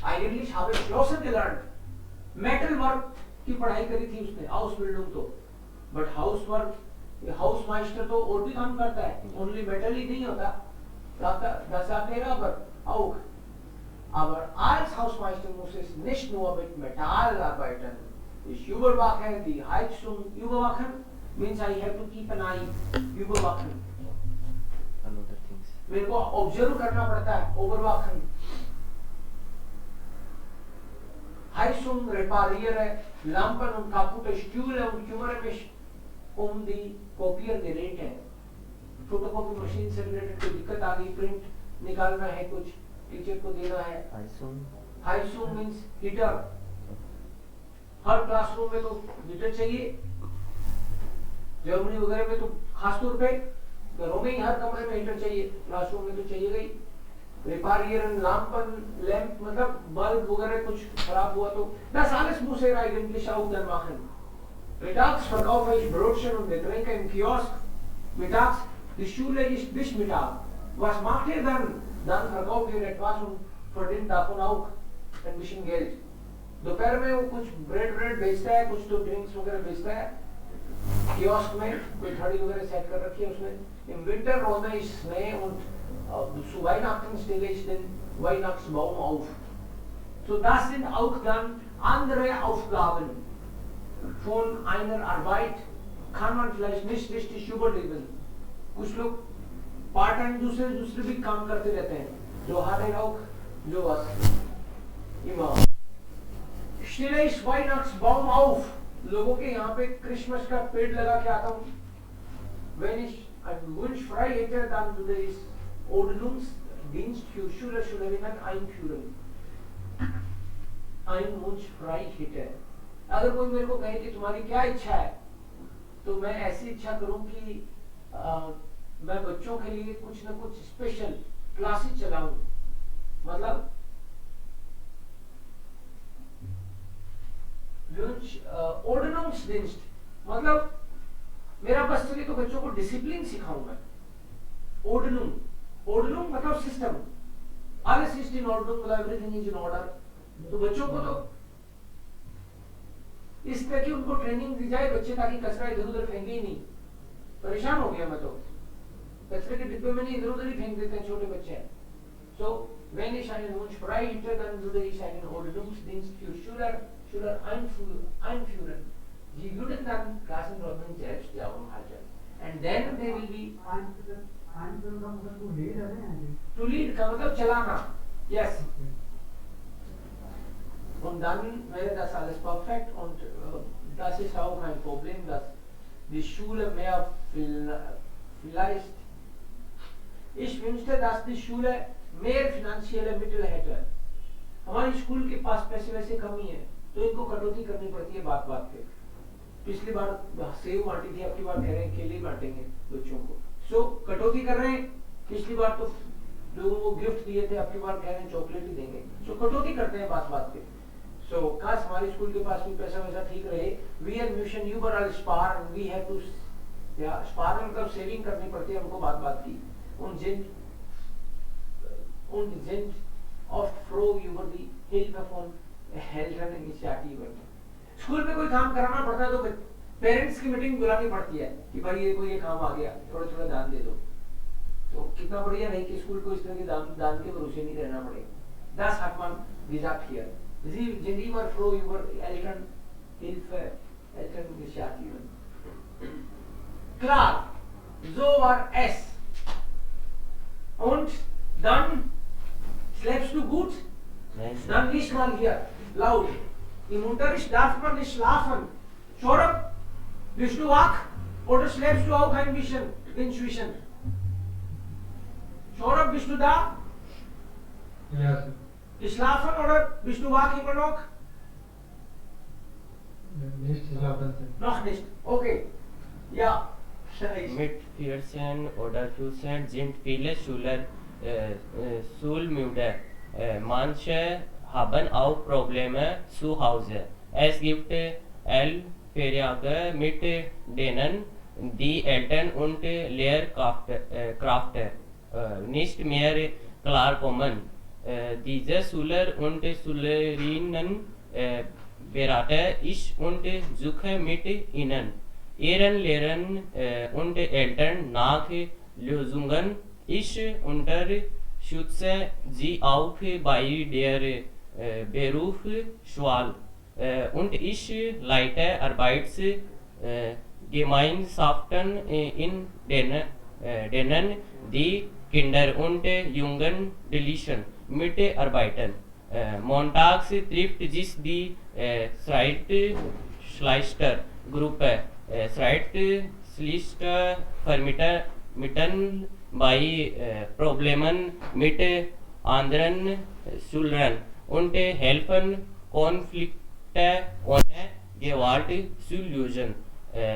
S1: Eigentlich habe ich Schlosser gelernt. Metal work की पढ़ाई करी थी उसने, Ausbildung तो. But housework, Hausmeister तो और भी काम करता है. Only metal ही नहीं होता. Das sagt er auch. Aber als Hausmeister muss es nicht nur mit Metall arbeiten. Ich überwache die Heizung. Überwachen means I have to keep an eye. Überwachen.
S3: Another things.
S1: मेरे को observe करना पड़ता है. Overwachen. Heizung repariere Lampen und kaputte Stühle und kümmere mich die Kopiergeräte. Photocopy machine से related कोई दिक्कत आ गई, print निकालना है, कुछ टीचर को देना है. हाईसूम मींस हीटर. हर क्लासरूम में तो हीटर चाहिए. जर्मनी वगैरह में तो खास तौर पे घरों में ही हर कमरे में हीटर चाहिए, क्लासरूम में तो चाहिए ही. reparieren Lampen, Lamp, मतलब बल्ब वगैरह कुछ खराब हुआ तो das alles muss eigentlich auch dann machen. Mittags verkaufe ich Brötchen und Getränke im Kiosk. Mittags, die Schule ist bis Mittag. Was macht ihr dann? Dann verkauft ihr etwas und verdient davon auch ein bisschen Geld. दोपहर में वो कुछ bread बेचता है, कुछ तो drinks वगैरह बेचता है कियोस्क में, कोई थाली वगैरह सेट कर रखी है उसने. Im Winter räume ich Schnee und zu Weihnachten stelle ich den Weihnachtsbaum auf. So, das sind auch dann andere Aufgaben von einer Arbeit, kann man vielleicht nicht richtig überleben. कुछ लोग पार्ट टाइम दूसरे भी काम करते रहते हैं, जो हाथ auch sowas immer. Stelle ich Weihnachtsbaum auf, लोगों के यहाँ पे क्रिसमस का पेड़ लगा के आता हूँ. Wenn ich einen Wunsch frei hätte, dann würde ich Ordnungsdienst für Schüler, Schülerinnen einführen. Ein Wunsch frei hätte. अगर कोई मेरे को कहे कि तुम्हारी क्या इच्छा है, तो मैं ऐसी इच्छा करूं कि मैं बच्चों के लिए कुछ न कुछ स्पेशल क्लासेस चलाऊं. मतलब Ordnungsdienst, मतलब मेरा बस चले तो बच्चों को डिसिप्लिन सिखाऊं मैं. Ordnung मतलब system. Alles ist in Ordnung, मतलब everything is in order. तो बच्चों को तो इस तरह की उनको ट्रेनिंग दी जाए बच्चे, ताकि कचरा इधर उधर फेंके ही नहीं. परेशान हो गया मैं तो, कचरे के डिब्बे में नहीं इधर उधर ही फेंक देते हैं छोटे बच्चे. So wenn ich einen Wunsch frei hätte, dann würde ich einen Ordnungsdienst für Schüler einführen. Sie würden dann Klassenordnung selbst glauben halten. And then they will be to lead का मतलब चलाना. Yes. Und dann wäre das alles perfekt, und das ist auch ein Problem, dass die Schule mehr vielleicht, ich wünschte, dass die Schule mehr finanzielle Mittel hätte. हमारी school के पास पैसे वैसे कमी है, तो इनको कटौती करनी पड़ती है बात बात पे. पिछली बार सेव बांटी थी, अब की बार कह रहे हैं केले बांटेंगे बच्चों को. सो कटौती कर रहे हैं. पिछली बार तो लोगों को गिफ्ट दिए थे, अब की बार कह रहे हैं चॉकलेट ही देंगे. सो कटौती करते हैं बात बात पे. सो काश हमारी स्कूल के पास भी पैसा वैसा ठीक रहे. We are mission überall sparen, we have to, या sparen मतलब सेविंग करनी पड़ती है हमको बात बात की. und sind oft froh über die Hilfe von Elterninitiativen. School में कोई काम कराना पड़ता है तो पेरेंट्स की मीटिंग बुलानी पड़ती है कि भाई ये कोई ये काम आ गया, थोड़ा थोड़ा दान दे दो. तो कितना बढ़िया नहीं कि स्कूल को इस तरह के दान के भरोसे नहीं रहना पड़ेगा. Das hat man gesagt hier. Sie sind immer froh über Elternhilfe, Elterninitiativen. Klar, so war es. Und dann schläfst du gut?
S3: Nein.
S1: Dann lies mal hier laut. Im Unterricht darf man nicht schlafen. Schorab, bist du wach oder schläfst du auch ein bisschen inzwischen? Schorab, bist du da?
S2: Ja.
S1: Geschlafen oder bist du wach immer noch?
S2: Nicht schlafen.
S1: Noch nicht. Okay. Ja.
S3: Mit 14 oder 15 sind viele Schüler schulmüde. Manche haben auch Probleme zu Hause. Es gibt Fehltage, mit denen die Eltern und Lehrkräfte nicht mehr klarkommen. Diese Schüler und Schülerinnen berate ich und suche mit ihnen, ihren Lehrern und Eltern nach Lösungen. Ich unterstütze sie auch bei der Berufswahl und ich leite Arbeitsgemeinschaften, in denen die Kinder und Jugendlichen mitarbeiten. Montags trifft sich die Schleister-Gruppe. Schleister vermitteln bei Problemen mit anderen Schülern und helfen Konflikte ohne Gewalt zu lösen.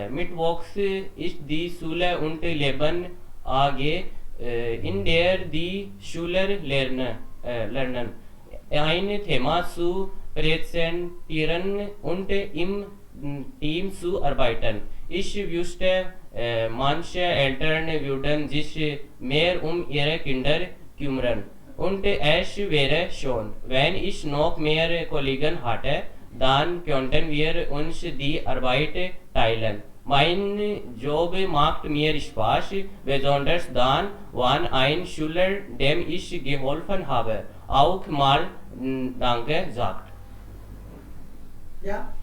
S3: Mittwochs ist die Schule und Leben AG in der die Schüler lernen ein Thema zu präsentieren und im Team zu arbeiten. Ich wüsste, manche Eltern würden sich mehr ihre Kinder kümmern. Und es wäre schon, wenn ich noch mehr Kollegen hatte, dann könnten wir uns die Arbeit teilen. Mein Job macht mir Spaß, besonders dann, wenn ein Schüler, dem ich geholfen habe, auch mal Danke sagt.
S1: Ja?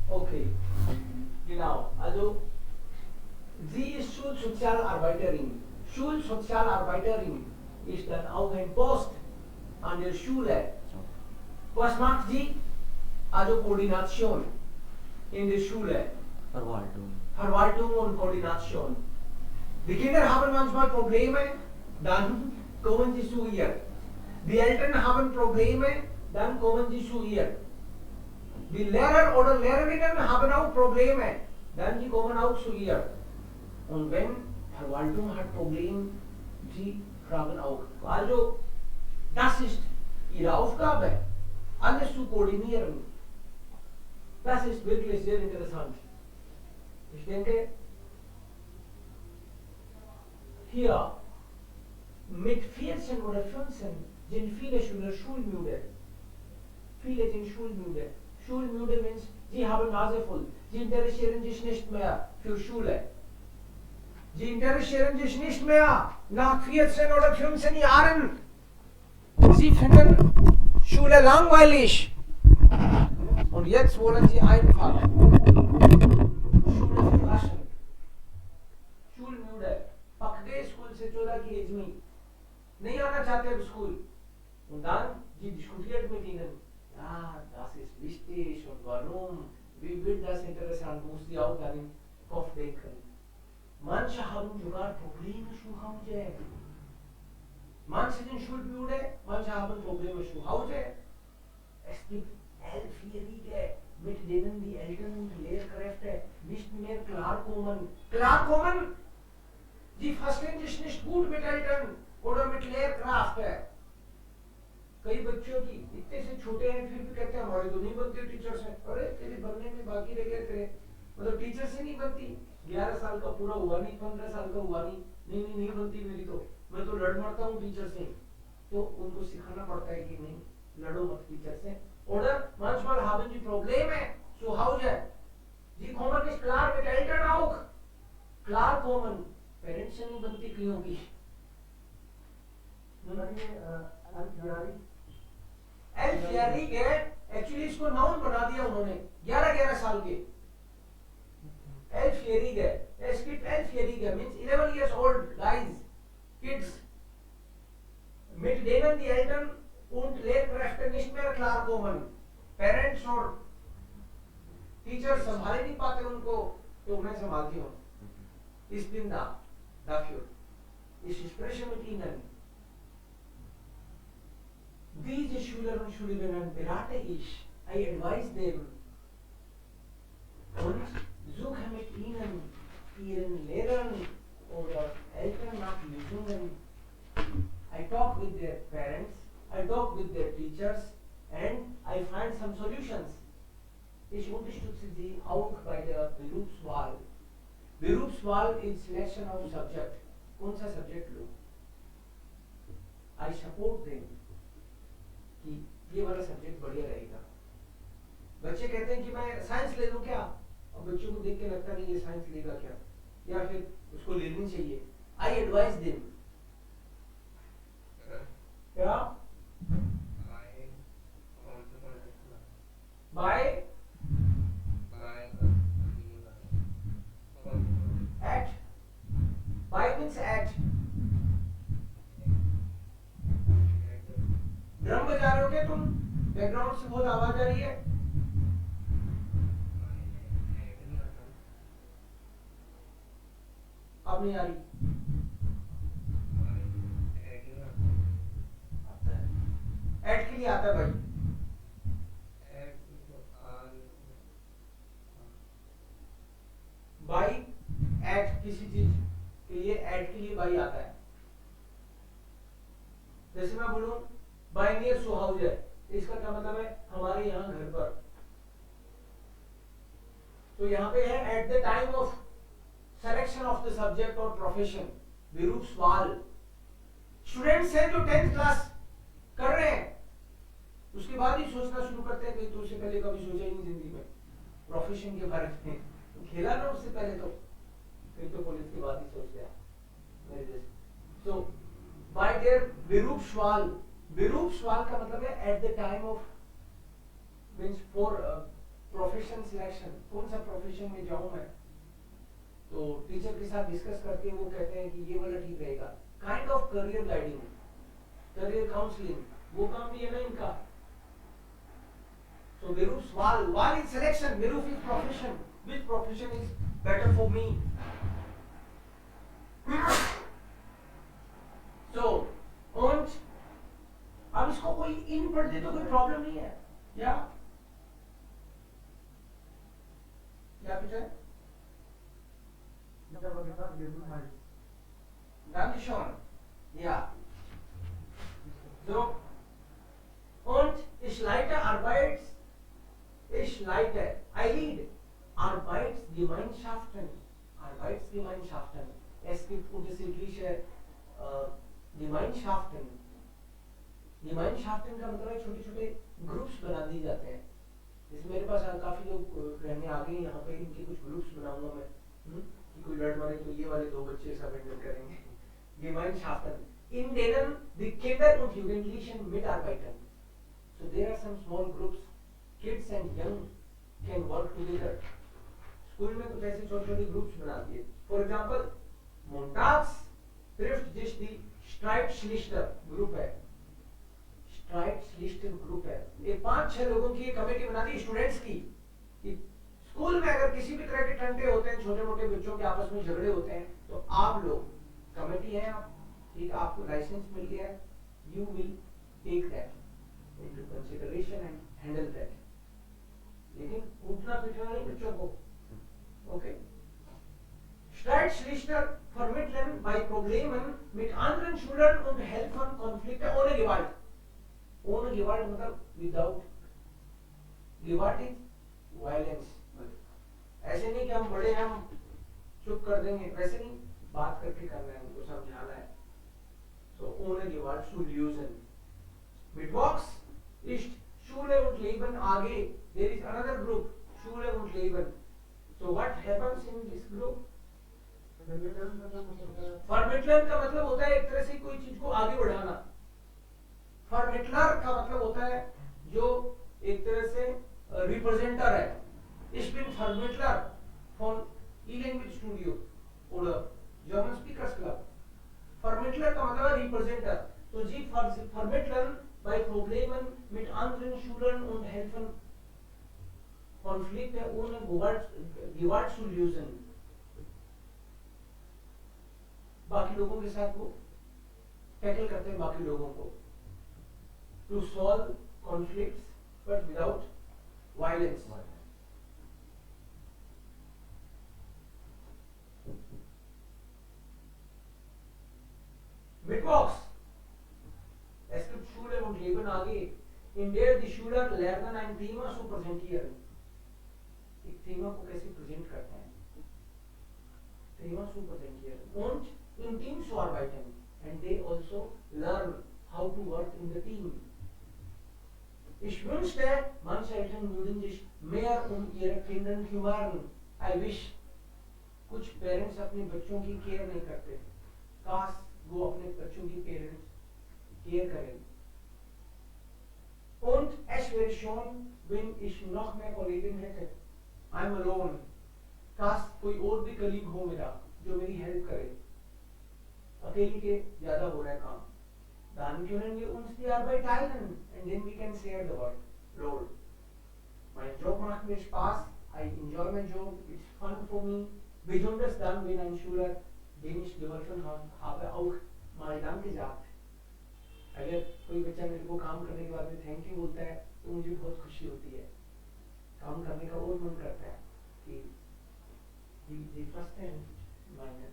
S1: Okay. Genau. Also, sie ist Schulsozialarbeiterin. Schulsozialarbeiterin ist dann auch ein Post an der Schule. Was macht sie? Also Koordination in der Schule. Verwaltung und Koordination. Die Kinder haben manchmal Probleme, dann kommen sie zu ihr. Die Eltern haben Probleme, dann kommen sie zu ihr. Die Lehrer oder Lehrerinnen haben auch Probleme, dann sie kommen auch zu ihr. Und wenn Verwaltung hat Probleme, sie fragen auch. Also, das ist ihre Aufgabe, alles zu koordinieren. Das ist wirklich sehr interessant. Ich denke, hier mit 14 oder 15 sind viele Schüler schulmüde. Viele sind schulmüde. Schulmüde means, sie haben Nase voll. Sie interessieren sich nicht mehr für Schule. Sie interessieren sich nicht mehr nach 14 oder 15 Jahren. Sie finden Schule langweilig. Und jetzt wollen sie einfach Schule verlassen. Schulmüde. पक गए school से 14 की as में नहीं आना चाहते अब school und dann die diskutiert mit ihnen ja das ist wichtig und warum wie wird das interessant muss die auch an den Kopf denken manche haben sogar Probleme zu Hause manche sind schulmüde manche haben Probleme zu Hause es gibt 11-Jährige mit denen die Eltern und die Lehrkräfte nicht mehr klarkommen die verstehen sich nicht gut mit Eltern oder mit Lehrkräften. कई बच्चों की इतने से छोटे हैं फिर भी कहते हैं हमारे तो नहीं बनते टीचर्स हैं अरे तेरे बनने में बाकी रह गए तेरे मतलब टीचर से नहीं बनती 11 साल का पूरा हुआ नहीं 15 साल का हुआ नहीं बनती मेरी तो मैं तो लड़ मरता हूँ टीचर से तो उनको सिखाना पड़ता है कि नहीं लड़ो मत टीचर से oder manchmal haben sie Probleme zu Hause sie kommen nicht klar mit Eltern auch klarkommen parents से नहीं बनती क्यों की एल्फियरी के एक्चुअली इसको नाउन बना दिया उन्होंने 11 साल के एल्फियरी के स्किप एल्फियरी के means 11 years old guys kids mit denen die Eltern und Lehrkräfte nicht mehr klarkommen parents और टीचर संभाल नहीं पाते उनको तो मैं संभालती हूँ Ich bin dafür. Ich spreche mit Ihnen. Diese Schüler und Schülerinnen berate ich. I advise them. Und suche mit ihnen, ihren Lehrern oder Eltern nach Lösungen. I talk with their parents, I talk with their teachers and I find some solutions. Ich unterstütze sie auch bei der Berufswahl. Berufswahl is selection of subject. कौन सा subject low? I support them कि ये वाला subject बढ़िया रहेगा. बच्चे कहते हैं कि मैं साइंस ले लूं क्या? और बच्चों को देख के लगता नहीं ये साइंस लेगा क्या? या फिर उसको लेनी चाहिए. I advise them. क्या? By at by means at drum बजा रहे हो क्या तुम बैकग्राउंड से बहुत आवाज आ रही है अब नहीं आ रही आता है एट के लिए आता है भाई बाई एट किसी चीज के लिए एट के लिए बाई आता है माय नियर सो हाउस है, इसका क्या मतलब है, हमारे यहाँ घर पर। तो यहाँ पे है at the time of selection of the subject और प्रोफेशन, विरूप सवाल। स्टूडेंट्स हैं जो 10th क्लास कर रहे हैं, उसके बाद ही सोचना शुरू करते हैं कि तो उससे पहले कभी सोचा ही नहीं जिंदगी में प्रोफेशन के बारे में, खेला ना उससे पहले, तो फिर तो कॉलेज के बाद ही सोचते हैं मेरे जैसे। सो बाय देयर विरूप सवाल, विरूप सवाल का मतलब है at the time of means for profession selection, कौन सा प्रोफेशन में जाऊं मैं, तो टीचर के साथ डिस्कस करके वो कहते हैं कि ये वाला ठीक रहेगा, kind of career guiding, career counselling, वो काम भी है ना इनका। So Virup's wall is selection, Virup is profession. Which profession is better for me? So, und अब इसको कोई इन पढ़ दे तो कोई प्रॉब्लम नहीं है, या कुछ है? Dankeschön. Ja. So, und ich leite I lead Arbeitsgemeinschaften. Es gibt unterschiedliche Gemeinschaften. Gemeinschaften का मतलब है छोटे छोटे ग्रुप्स बना दिए जाते हैं। जैसे मेरे पास काफी लोग रहने आ गए यहाँ पे, इनके कुछ ग्रुप्स बनाऊंगा मैं, कि कोई लड़ मारे तो ये वाले 2 बच्चे सब हैंडल करेंगे। Gemeinschaften. In denen die Kinder und Jugendlichen mitarbeiten. So there are some small groups, kids and young can work together. School में कुछ ऐसे छोटे छोटे ग्रुप्स बना दिए। फॉर एग्जाम्पल मोन्टाक्स थ्रिफ्ट जिस दी स्ट्राइटस्लिस्टर ग्रुप है, स्ट्राइटस्लिस्टर ग्रुप है, ये 5-6 लोगों की कमेटी बना दी स्टूडेंट्स की। स्कूल में अगर किसी भी तरह के टंटे होते हैं, छोटे मोटे बच्चों के आपस में झगड़े होते हैं, तो आप लोग कमेटी है, आप ठीक, आपको लाइसेंस मिल गया है, you will take that into consideration and handle that. लेकिन उठना पीटना नहीं बच्चों को, okay. Streitschlichter vermitteln bei Problemen mit anderen Schülern und helfen Konflikte ohne Gewalt. Ohne Gewalt मतलब without Gewalt is violence। ऐसे नहीं कि हम बड़े हैं हम चुप कर देंगे, वैसे नहीं, बात करके करना है, उनको समझाना है। So ohne Gewalt zu lösen। Mittwochs ist Schule und Leben AG. There is another group, Schule und Leben. So what happens in this group? Vermitteln का मतलब होता है एक तरह से कोई चीज को आगे बढ़ाना। Vermittler का मतलब होता है जो एक तरह से रिप्रेजेंटर है। Ich bin Vermittler von E-Language Studio oder German Speakers Club। Vermittler का मतलब है रिप्रेजेंटर। तो जी vermitteln bei Problemen mit anderen Schülern und helfen Konflikte ohne Gewalt zu lösen। बाकी लोगों के साथ वो टैकल करते हैं बाकी लोगों को, to solve conflicts but without violence. Mittwochs, es gibt Schule und Leben AG, in der die Schüler lernen ein Thema zu präsentieren। एक थीमा को कैसे प्रेजेंट करते हैं, Thema zu präsentieren und in Teams zu arbeiten, and they also learn how to work in the team। Ich wünschte, manche Eltern würden sich mehr ihre Kinder kümmern। I wish, कुछ parents अपने बच्चों की care नहीं करते, काश वो अपने बच्चों की पेरेंट्स केयर करें। Und es wäre schön, wenn ich noch mehr Kollegen hätte। I'm alone। काश कोई और भी कलीग हो मेरा जो मेरी हेल्प करे, अकेले के ज्यादा हो रहा है काम। Dann können wir uns die Arbeit teilen and then we can share the workload। Mein Job macht mir Spaß, I enjoy my job, it's fun for me। Besonders dann, wenn ein Schüler, den ich geholfen habe, auch mal Danke sagt। अगर कोई बच्चा मेरे को काम करने के बाद में थैंक यू बोलता है तो मुझे बहुत खुशी होती है, काम करने का और मन करता है कि die verstehen meine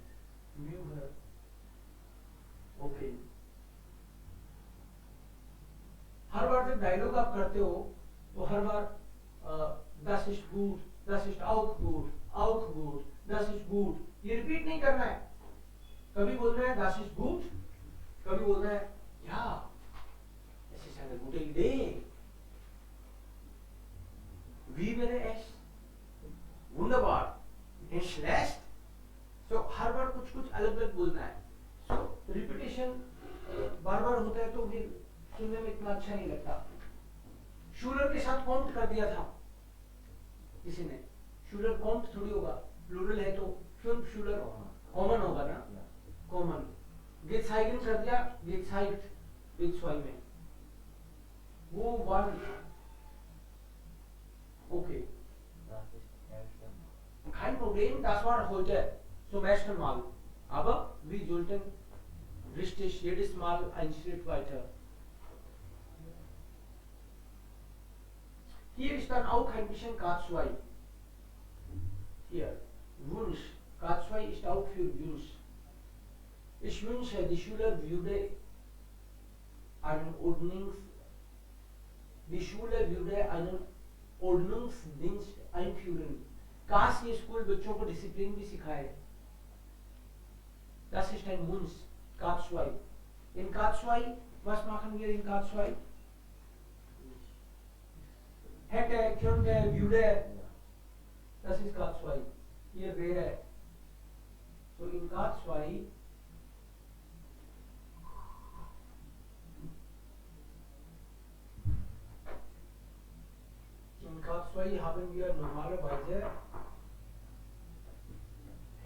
S1: Mühe। Okay। जब डायलॉग आप करते हो तो हर बार das ist gut, das ist auch gut, das ist gut, ये रिपीट नहीं करना है। कभी बोलना है das ist gut, कभी बोलना है ja, es ist eine gute Idee, wie wäre es, wunderbar, nicht schlecht, so हर बार कुछ कुछ अलग अलग बोलना है। so रिपीटेशन बार बार होता है तो फिर सुनने में इतना अच्छा नहीं लगता। शूलर के साथ काउंट कर दिया था किसी ने, शूलर काउंट थोड़ी होगा, प्लूरल है तो फिर शूलर कॉमन होगा ना, कॉमन। गेट्साइगन कर दिया, गेट्साइग्ट गेट्सवाई में वो one, okay kein Problem, das war heute zum ersten Mal, aber wir sollten richtig jedes Mal einen Schritt weiter. Hier ist dann auch ein bisschen K2. Hier, Wunsch. K2 ist auch für Wunsch. Ich wünsche, die Schule würde einen Ordnungsdienst einführen. काश ये school बच्चों को discipline भी सिखाए। Das ist ein Wunsch. K2. In K2, was machen wir in K2? Hätte, könnte, würde. Das ist K2. Hier wäre. So in K2 haben wir normalerweise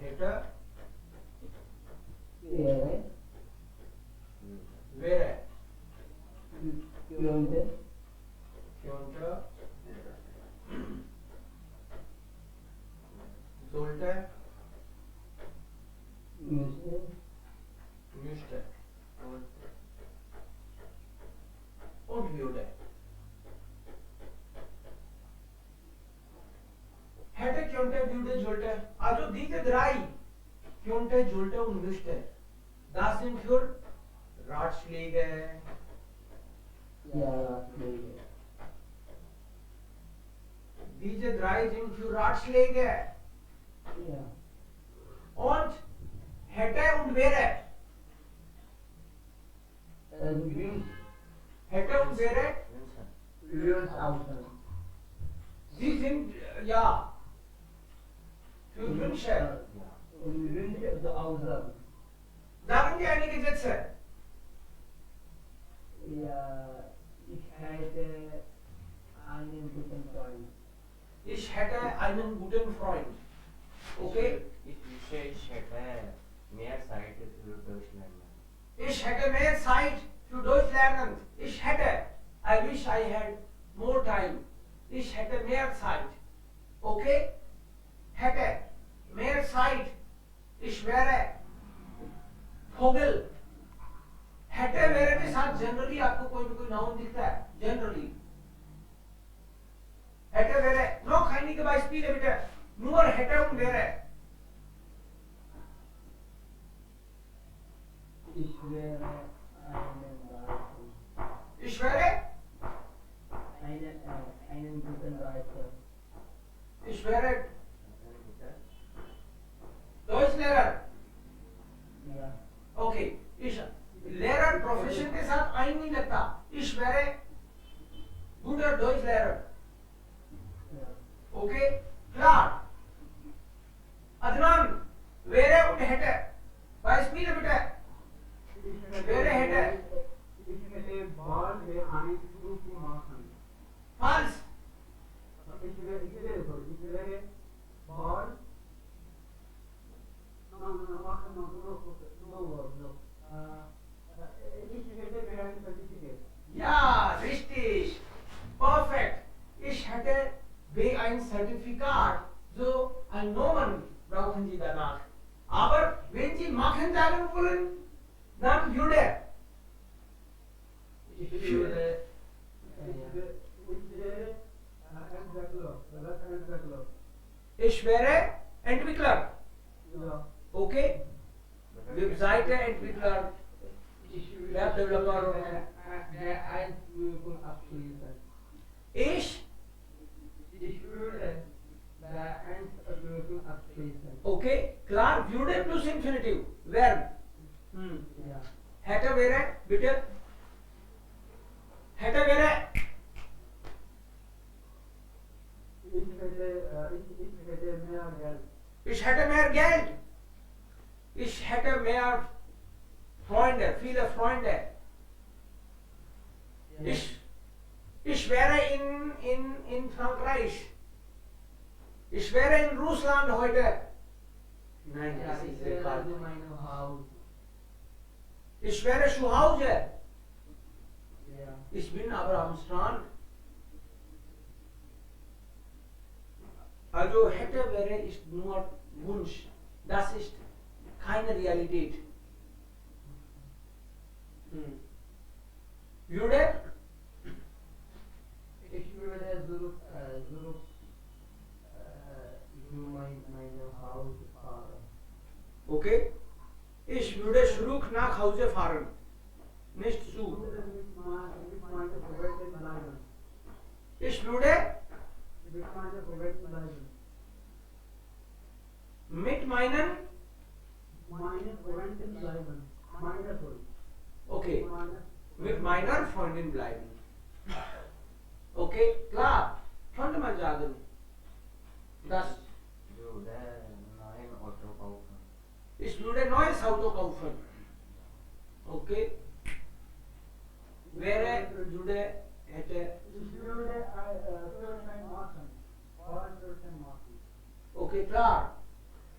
S1: hätte, wäre, könnte, sollte, müsste und würde. Hätte, könnte, würde, sollte. Also diese drei, könnte, sollte und müsste, das sind für Ratschläge.
S4: Ja, Ratschläge.
S1: Diese drei sind für Ratschläge.
S4: Ja.
S1: Und hätte und wäre. Hätte und wäre, sie sind ja für Wünsche. Sagen wir einige Sätze.
S4: Ja, ich hätte einen guten Freund.
S1: Ich hätte einen guten Freund. Okay?
S3: Ich hätte mehr Zeit für Deutschland.
S1: Ich hätte mehr Zeit für Deutsch lernen. Ich hätte. I wish I had more time. Ich hätte mehr Zeit. Okay? Hätte. Mehr Zeit. Ich wäre. Vogel. hätte wäre के साथ generally आपको कोई भी कोई noun दिखता है generally hätte wäre noch einige Beispiele bitte nur hätte und wäre
S4: Ich wäre
S1: ich wäre
S4: einen guten Reiter.
S1: ich wäre Deutschlehrer
S4: Ja.
S1: okay ich Lehrer profession के साथ आई नहीं लगता ich wäre guter Deutschlehrer
S4: Ja.
S1: okay klar Adnan wäre und hätte Beispiele bitte wäre hätte
S2: Ich will bald eine Prüfung machen.
S1: falsch
S2: Ich werde bald machen no. Ich hätte ein Certificate.
S1: ja richtig perfekt ich hätte B1 Zertifikat so ein Nomen brauchen Sie danach aber wenn Sie machen sagen wollen dann würde
S2: Ich wäre Entwickler.
S1: ich wäre Entwickler
S2: Ja.
S1: okay Webseite Entwickler
S2: Ich
S1: Web Developer
S2: ein Ausdrückung abschließen.
S1: Ich,
S2: Ich würde Vereinsausdrückung abschließen.
S1: okay, klar, würde plus Infinitive, Verb.
S2: Ja.
S1: Hätte wäre, bitte. Hätte wäre,
S2: Ich hätte mehr Geld.
S1: ich hätte mehr Geld. Ich hätte mehr Freunde, viele Freunde. Ich wäre in Frankreich. Ich wäre in Russland heute. Nein,
S2: Ja,
S1: das
S2: ich
S1: ist
S2: wäre
S1: egal.
S2: also mein Haus.
S1: Ich wäre zu Hause.
S2: Ja.
S1: Ich bin aber am Strand. Also hätte wäre ist nur Wunsch. Das ist keine Realität. Würde?
S2: Ich würde zurück zu meinem Haus fahren.
S1: Okay. Ich würde zurück nach Hause fahren. Nicht
S2: Ich
S1: zu.
S2: würde mit meiner Verwandten bleiben.
S1: Ich würde
S2: Mit meiner Verwandten bleiben.
S1: mit meinen.
S2: Meine Verwandten bleiben. Meine Freunde.
S1: Okay.
S2: Meine
S1: Mit meiner Freundin bleiben. Okay, klar. Könnte man sagen. Das.
S3: würde neuen Auto kaufen.
S1: Ich würde neues Auto kaufen. Okay. Wäre, würde, hätte.
S2: Ich würde Führerschein machen. Führerschein machen.
S1: Okay, klar.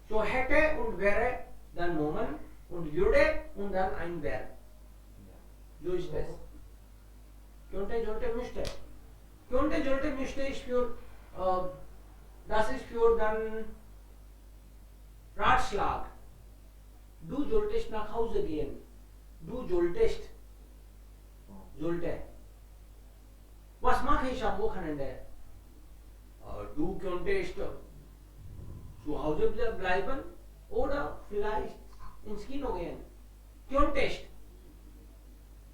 S1: So hätte und wäre dann Nomen und würde und dann ein Verb. So ist es. Könnte, sollte, müsste. Könnte, sollte, müsste ist für, das ist für dann Ratschlag. Du solltest nach Hause gehen. Du solltest. Sollte. Was mache ich am Wochenende? Du könntest zu Hause bleiben oder vielleicht ins Kino gehen. Könntest.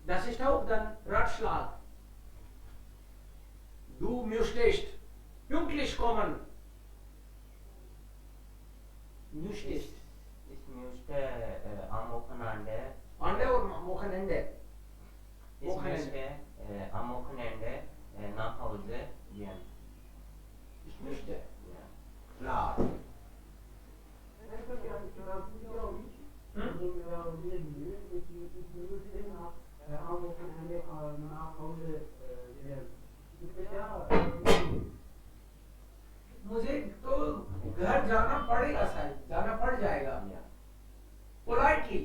S1: Das ist auch dann Ratschlag. Du müsstest pünktlich kommen. Müsstest.
S3: Ich möchte am Wochenende
S1: Ande und Wochenende.
S3: ich möchte am Wochenende nach Hause gehen.
S1: Ich möchte.
S3: Ja.
S1: Klar. मुझे तो घर जाना पड़ेगा शायद, जाना पड़ जाएगा
S3: Ja.
S1: Politely,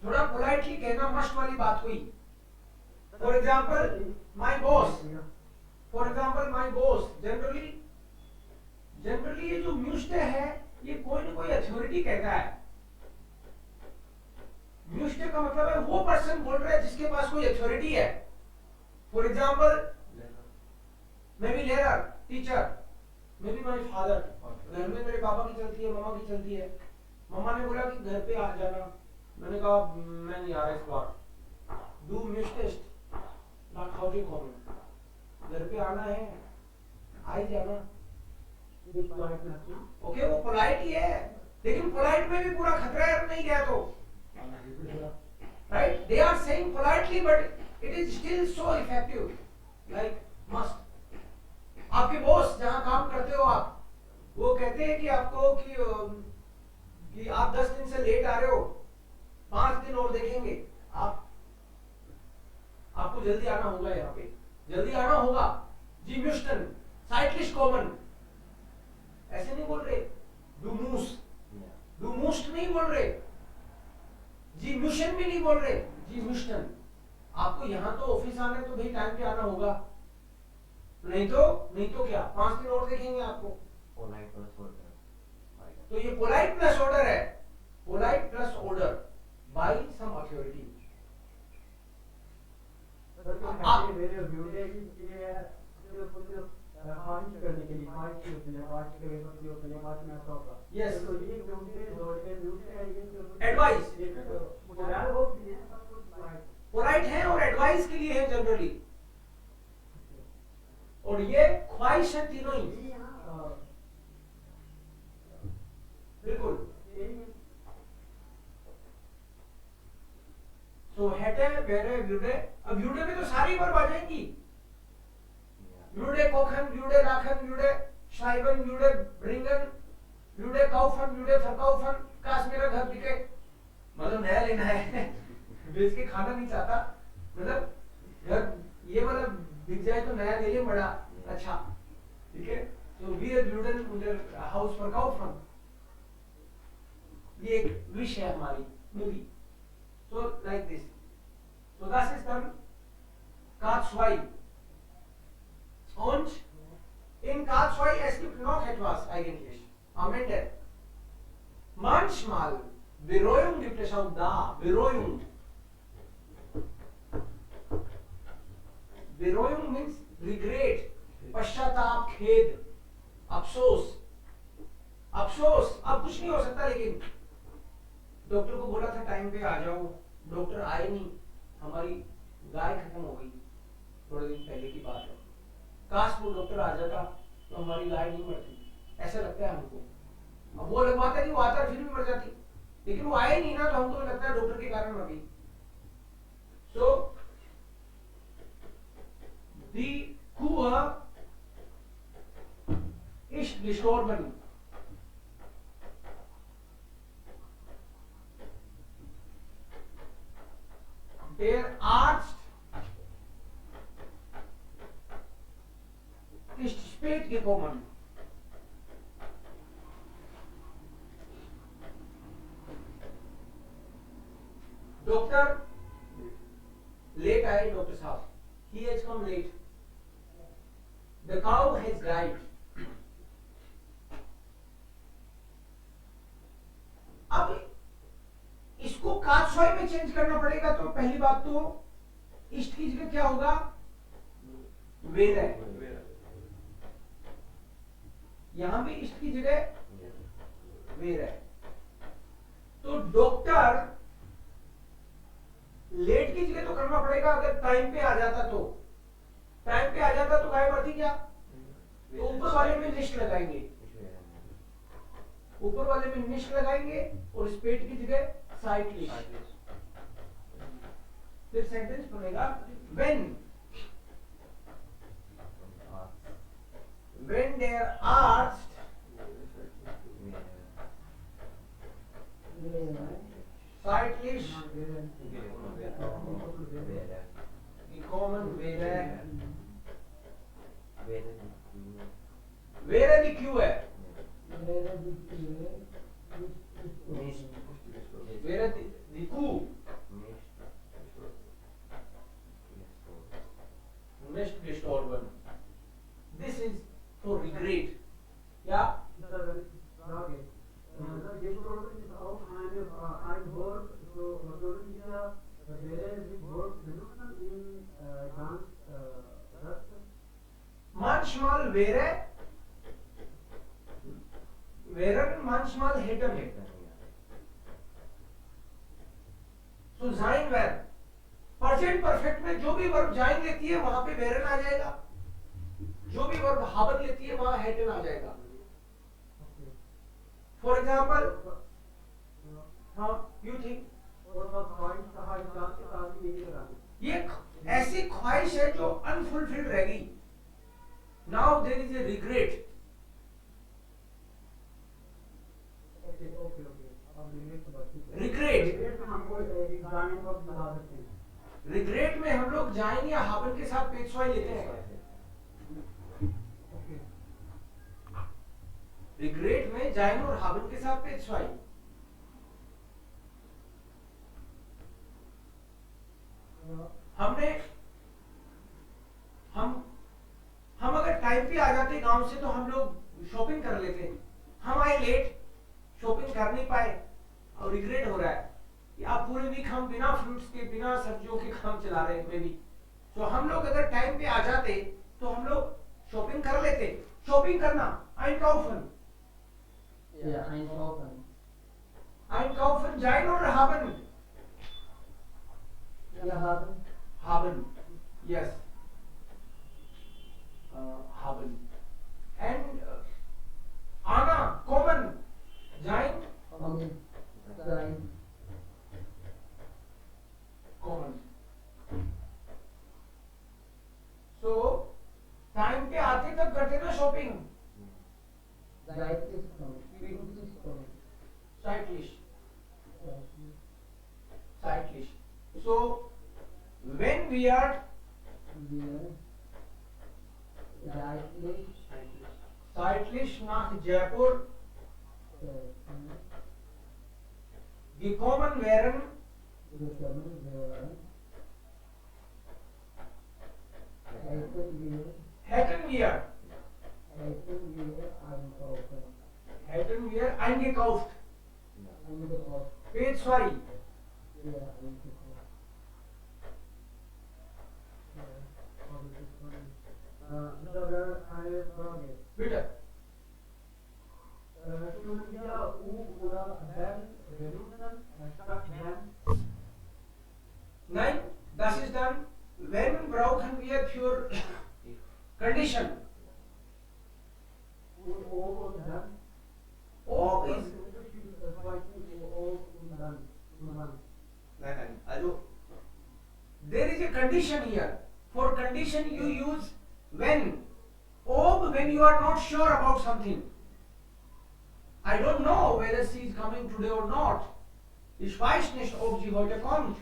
S1: थोड़ा पोलाइटली कहना मस्ट वाली बात हुई. For example my boss, for example my boss. Generally ये जो म्यूस्टे है ये कोई ना कोई अथॉरिटी कहता है. म्यूस्टे का मतलब है वो पर्सन बोल रहा है जिसके पास कोई अथॉरिटी है. For example may be layer, teacher, may be my father. घर में मेरे पापा की चलती है, मम्मा की चलती है. मम्मा ने बोला कि घर पे आ जाना. मैंने कहा मैं नहीं आ रहा इस बार. डू म्यूस्टेस्ट ना खाओगे कौन, घर पे आना है, आ ही जाना. ओके, वो पोलाइट ही है, लेकिन पोलाइट में भी पूरा खतरा है नहीं गया तो. Right, they are saying politely but it is still so effective. Like must. आपके बॉस जहां काम करते हो आप, वो कहते हैं कि आपको कि आप 10 दिन से लेट आ रहे हो, 5 दिन और देखेंगे. आपको जल्दी आना होगा, यहाँ पे जल्दी आना होगा. जी म्यूस्टन, साइक्लिस्ट कॉमन, ऐसे नहीं बोल रहे. डू मूस, डू मूस्ट नहीं बोल रहे. जी म्यूशन भी नहीं बोल रहे. जी म्यूस्टन. आपको यहाँ तो ऑफिस आना है तो भाई टाइम पे आना होगा, नहीं तो क्या 5 दिन और देखेंगे आपको.
S3: Polite plus order.
S1: तो ये पोलाइट प्लस ऑर्डर है. Polite plus order by some authority. Yes. Advice. Exercise के लिए है जनरली, और ये ख्वाहिश है तीनों ही। बिल्कुल। सो हेटे वेरे व्यूडे, अब व्यूडे में तो सारी वर्ब आ जाएंगी, व्यूडे कोखन, व्यूडे लाखन, व्यूडे श्राइबन, व्यूडे ब्रिंगन, व्यूडे काउफन, व्यूडे फरकाउफन। काश मेरा घर बिके, मतलब नया लेना है, बेच के खाना नहीं चाहता, मतलब घर ये वाला बिक जाए तो नया ले ले बड़ा अच्छा, ठीक है। तो वी आर ब्यूडन उनर हाउस फरकाउफन, ये एक विश है हमारी movie. So like this. So das ist dann K2. Und in K2 es gibt noch etwas eigentlich. Am Ende. Manchmal Bereuung gibt es auch da. Bereuung. Bereuung means regret. पश्चाताप, खेद, अफसोस। अफसोस अब कुछ नहीं हो सकता, लेकिन डॉक्टर को बोला था टाइम पे आ जाओ, डॉक्टर आए नहीं, हमारी गाय खत्म हो गई, थोड़े दिन पहले की बात है। काश वो डॉक्टर आ जाता तो हमारी गाय नहीं मरती, ऐसा लगता है हमको। अब वो लगवाता है कि वो आता फिर भी मर जाती, लेकिन वो आए नहीं ना, तो हमको लगता है डॉक्टर के कारण मर गई। सो दी Kur ist gestorben. Der Arzt ist spät gekommen. Doctor late आए डॉक्टर साहब, he has come late. The cow has died. अब इसको काछवाई में चेंज करना पड़ेगा, तो पहली बात तो इष्ट की जगह क्या होगा, वेर है। यहां भी इष्ट की जगह वेर है। तो डॉक्टर लेट की जगह तो करना पड़ेगा, अगर टाइम पे आ जाता तो। टाइम पे आ जाता तो गाय मरती क्या, तो ऊपर वाले में निष्ठ लगाएंगे, ऊपर वाले में निष्ठ लगाएंगे और स्पेट की जगह साइड लिस्ट। फिर सेंटेंस बनेगा when their arzt seitlich gekommen wäre, wäre die Q है, wäre die Q nicht gestorben. This is for regret. Ja?
S2: Gestorben ist auch ein Wort, so sollen wir wäre das Wort benutzen in ganz Sätzen.
S1: Manchmal wären manchmal hätten. So sein werden। Present perfect में जो भी verb जाइन लेती है वहां पे Warren आ जाएगा, जो भी वर्ब हाबन लेती है वहां हैटन आ जाएगा। फॉर एग्जांपल, हाँ यू थिंक, ये ऐसी ख्वाहिश है जो अनफुलफिल्ड रहेगी। Now there is a regret. Regret में हम लोग जाइन या हाबन के साथ पेशवाई लेते हैं। रिग्रेट में जाइन और हाबन के साथ पेशवाई। हम अगर टाइम पे आ जाते गांव से तो हम लोग शॉपिंग कर लेते। हम आए लेट, शॉपिंग कर नहीं पाए और रिग्रेट हो रहा है कि आप पूरे वीक हम बिना फ्रूट्स के, बिना सब्जियों के काम चला रहे हैं भी। तो हम लोग अगर टाइम पे आ जाते तो हम लोग शॉपिंग कर लेते। शॉपिंग करना einkaufen,
S4: einkaufen
S1: जाइन और हाबन, haben. Yes. Haben. And Anna, common. Sein,
S4: Kommen, sein,
S1: common. So, time पे आते तब करते ना shopping.
S4: seitlich kommen, pünktlich kommen.
S1: Zeitlich. Zeitlich. So, when we are
S4: Wir, seitlich,
S1: zeitlich nach Jaipur gekommen wären,
S4: gekommen wären,
S1: hätten wir
S4: einkaufen,
S1: hätten wir eingekauft.
S4: eingekauft,
S1: Page 2.
S4: ja, eingekauft.
S2: Da wäre eine Frage.
S1: Bitte.
S2: Tun wir oder wenn benutzen statt wenn?
S1: Nein, das ist dann, wenn brauchen wir für Condition.
S2: Und und dann?
S1: Ob
S2: Was
S1: ist,
S2: ist der Unterschied zwischen und dann? Und wann?
S1: nein, also, there is a condition here. For condition you use when. Ob when you are not sure about something. I don't know whether she is coming today or not. Ich weiß nicht, ob sie heute kommt.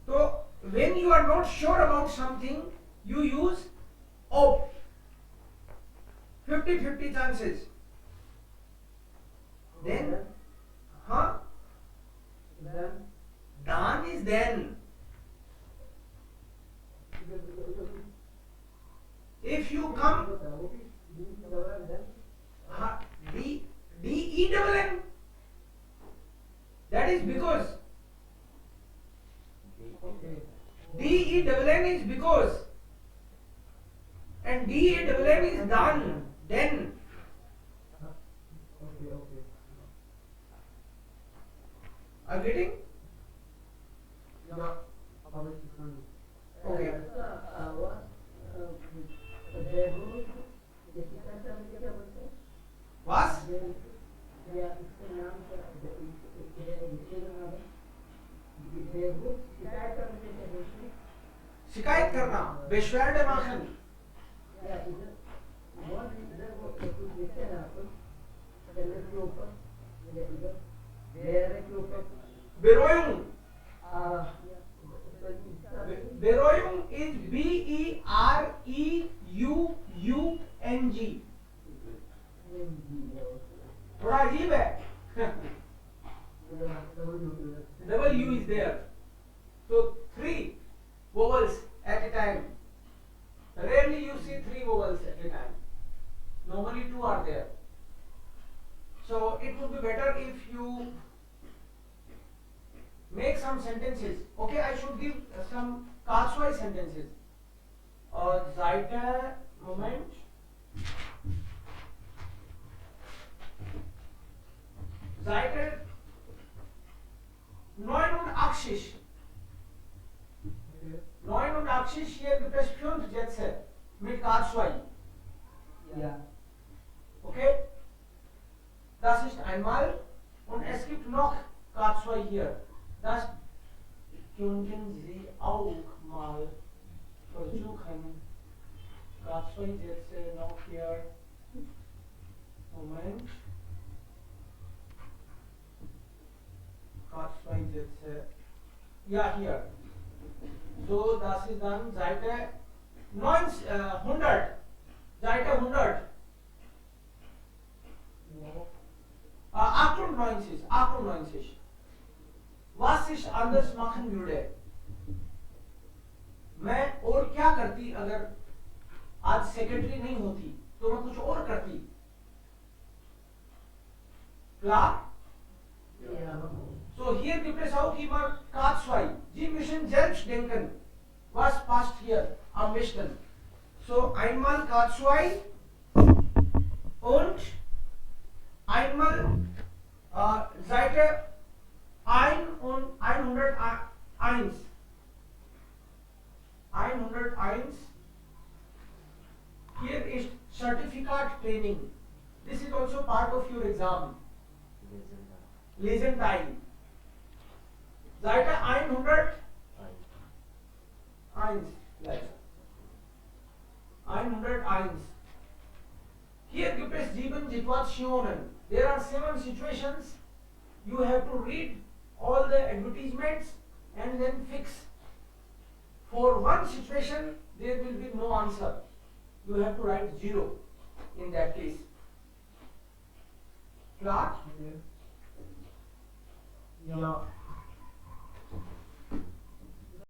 S1: So, when you are not sure about something, you use ob. 50-50 chances. Then, huh?
S2: Then?
S1: Dan is then. If you come, D-E-double-N. That is because. D-E-double-N is because. And D-A-double-N is done. Then.
S2: Okay.
S1: Are you getting?
S2: Ja, habe ich verstanden.
S1: Okay.
S4: Sehr gut. Das ist das, was ich aber
S1: Was?
S4: der Namen sehr gut. शिकायत करने के लिए
S1: शिकायत करना. Beschwerde machen.
S4: या इधर वो कुछ लिखते हैं आपको कैलेंडर के ऊपर या इधर वेयर के ऊपर
S1: Bereuen. Bereuen is B-E-R-E-U-U-N-G. थोड़ा अजीब है. Double U is there. So 3 vowels at a time. Rarely you see 3 vowels at a time. Normally 2 are there. So it would be better if you make some sentences. Okay, I should give some Karlsruhe sentences. Seite, Moment. Seite 89. 89 hier gibt es 5 Sätze mit Karlsruhe.
S4: या
S1: Okay? Das ist einmal und es gibt noch Karlsruhe hier. Das könnten Sie auch mal versuchen. Karlsruhe Sätze noch hier. Moment. Karlsruhe Sätze. Ja, hier. So, das ist dann Seite 100. Seite 100. 98. Was ich anders machen würde? मैं और क्या करती अगर आज secretary नहीं होती तो मैं कुछ और करती. Klar? So hier gibt es auch immer K2. Sie müssen selbst denken, was passt hier am besten. So einmal K2 und einmal Seite 100, 100 100. Here is certificate training. This is also part of your exam. Lesson time. Seite 100. 101. Hier gibt es 7 Situationen. There are 7 situations. You have to read all the advertisements and then fix. For one situation, there will be no answer. You have to write 0 in that case. Klar?
S2: Ja.